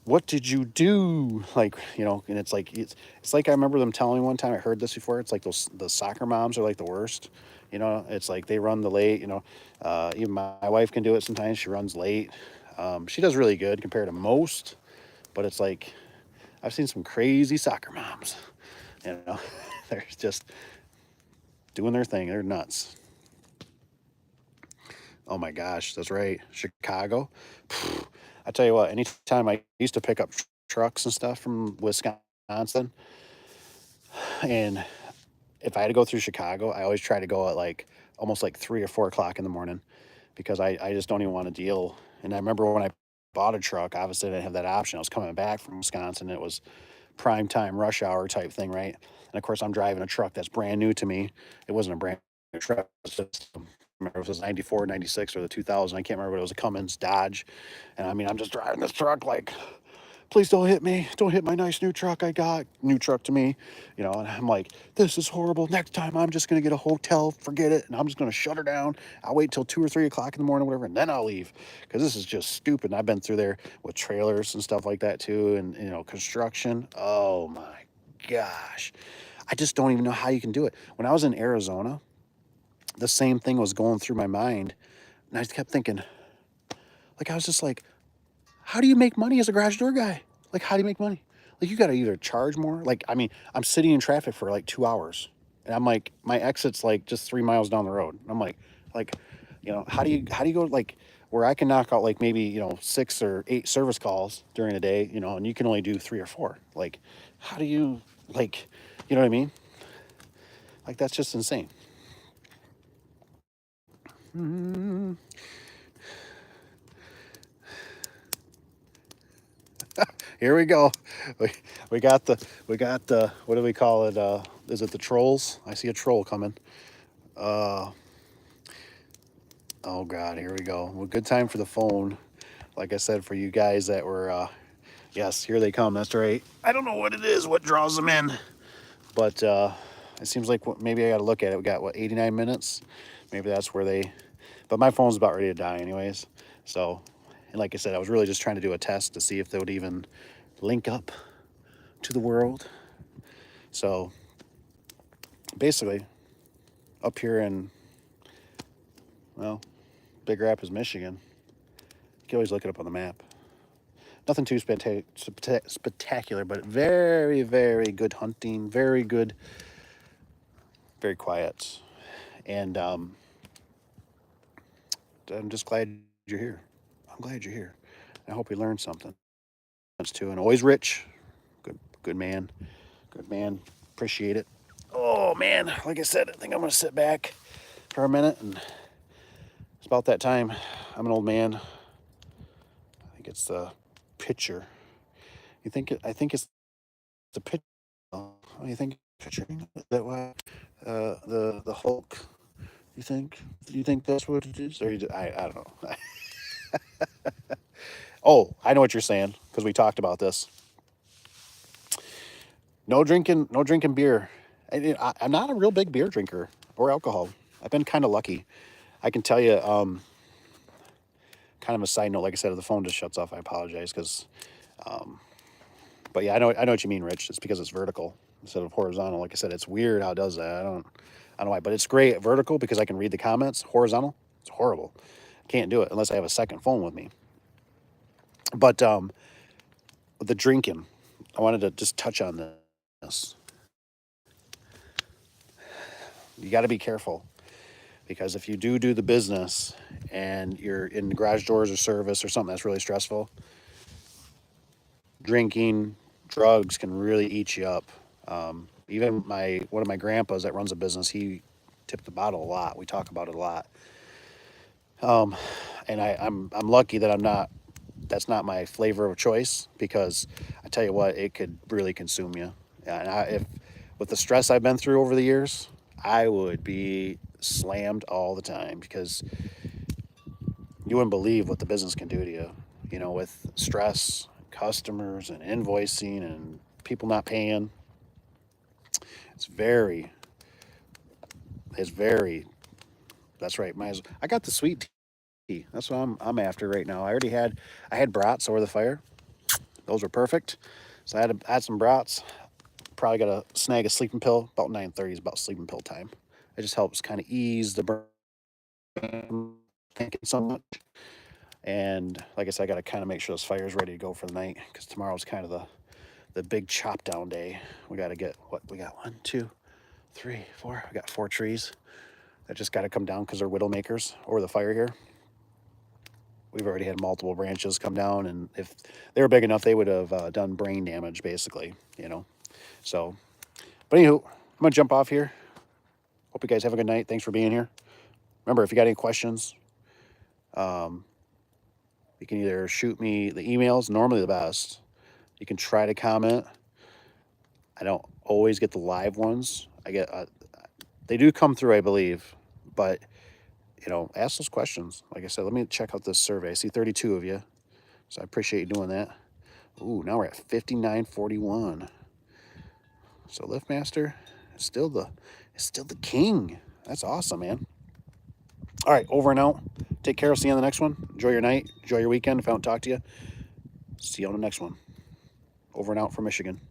what did you do? Like, and it's like I remember them telling me one time, I heard this before, it's like the soccer moms are like the worst. It's like they run the late, even my wife can do it sometimes. She runs late. She does really good compared to most, but it's like I've seen some crazy soccer moms. They're just doing their thing. They're nuts. Oh my gosh, that's right. Chicago. I tell you what, anytime I used to pick up trucks and stuff from Wisconsin, and if I had to go through Chicago, I always try to go at like almost like 3 or 4 o'clock in the morning because I just don't even want to deal. And I remember when I bought a truck, obviously I didn't have that option. I was coming back from Wisconsin. It was prime time rush hour type thing, right? And of course, I'm driving a truck that's brand new to me. It wasn't a brand new truck. It was just, I remember if it was 94, 96, or the 2000. I can't remember, but it was a Cummins Dodge. And I mean, I'm just driving this truck like, please don't hit me. Don't hit my nice new truck I got. New truck to me. And I'm like, this is horrible. Next time I'm just going to get a hotel. Forget it. And I'm just going to shut her down. I'll wait till 2 or 3 o'clock in the morning, whatever, and then I'll leave. Because this is just stupid. And I've been through there with trailers and stuff like that too. And, construction. Oh my gosh. I just don't even know how you can do it. When I was in Arizona, the same thing was going through my mind. And I just kept thinking, like, I was just like, how do you make money as a garage door guy? Like, how do you make money? Like, you got to either charge more. Like, I mean, I'm sitting in traffic for like 2 hours, and I'm like, my exit's like just 3 miles down the road. I'm like, how do you go like where I can knock out like maybe 6 or 8 service calls during a day, and you can only do 3 or 4. Like, how do you like, you know what I mean? Like, that's just insane. Here we go. We, we got the what do we call it? Is it the trolls? I see a troll coming. Oh God, here we go. Well, good time for the phone. Like I said, for you guys that were, yes, here they come. That's right. I don't know what it is, what draws them in, but it seems like maybe I got to look at it. We got 89 minutes. Maybe that's where they. But my phone's about ready to die, anyways. So, and like I said, I was really just trying to do a test to see if they would even link up to the world. So, basically, up here in, well, Big Rapids, Michigan. You can always look it up on the map. Nothing too spectacular, but very, very good hunting. Very good, very quiet. And I'm just glad you're here. I'm glad you're here. I hope you learned something. That's too. And always Rich. Good man. Good man. Appreciate it. Oh, man. Like I said, I think I'm going to sit back for a minute. And it's about that time. I'm an old man. I think it's the picture. I think it's the picture. What do you think? picturing? Is that why the Hulk? You think? Do you think that's what it is? Or I don't know. Oh, I know what you're saying because we talked about this. No drinking, no drinking beer. I'm not a real big beer drinker or alcohol. I've been kind of lucky. I can tell you, kind of a side note. Like I said, if the phone just shuts off, I apologize. But yeah, I know what you mean, Rich. It's because it's vertical instead of horizontal. Like I said, it's weird how it does that. I don't know why, but it's great at vertical because I can read the comments. Horizontal, it's horrible. I can't do it unless I have a second phone with me. But the drinking, I wanted to just touch on this. You got to be careful because if you do the business and you're in garage doors or service or something that's really stressful, drinking, drugs can really eat you up. Even one of my grandpas that runs a business, he tipped the bottle a lot. We talk about it a lot. And I'm lucky that I'm not. That's not my flavor of choice because I tell you what, it could really consume you. And if with the stress I've been through over the years, I would be slammed all the time because you wouldn't believe what the business can do to you. You know, with stress, customers, and invoicing, and people not paying. It's very. It's very. That's right. I got the sweet tea. That's what I'm after right now. I had brats over the fire. Those were perfect. So I had some brats. Probably got to snag a sleeping pill. About 9:30 is about sleeping pill time. It just helps kind of ease the brain thinking so much. And like I said, I got to kind of make sure this fire is ready to go for the night because tomorrow's kind of the big chop down day. We got to get what we got 1, 2, 3, 4. We got 4 trees that just got to come down because they're widow makers over the fire here. We've already had multiple branches come down, and if they were big enough, they would have done brain damage, basically, you know. So, but anywho, I'm gonna jump off here. Hope you guys have a good night. Thanks for being here. Remember, if you got any questions, you can either shoot me the emails, normally the best. You can try to comment. I don't always get the live ones. I get they do come through, I believe, but you know, ask those questions. Like I said, let me check out this survey. I see 32 of you, so I appreciate you doing that. Ooh, now we're at 5941. So LiftMaster is still the king. That's awesome, man. All right, over and out. Take care. I'll see you on the next one. Enjoy your night. Enjoy your weekend. If I don't talk to you, see you on the next one. Over and out from Michigan.